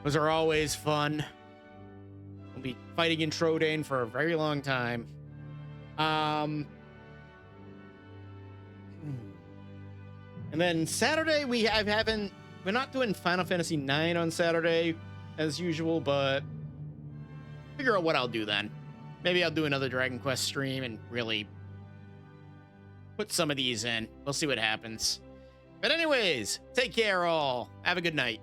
Those are always fun. We'll be fighting in Trodain for a very long time. And then Saturday we're not doing Final Fantasy IX on Saturday as usual, but figure out what I'll do then. Maybe I'll do another Dragon Quest stream and really put some of these in. We'll see what happens. But anyways, take care all. Have a good night.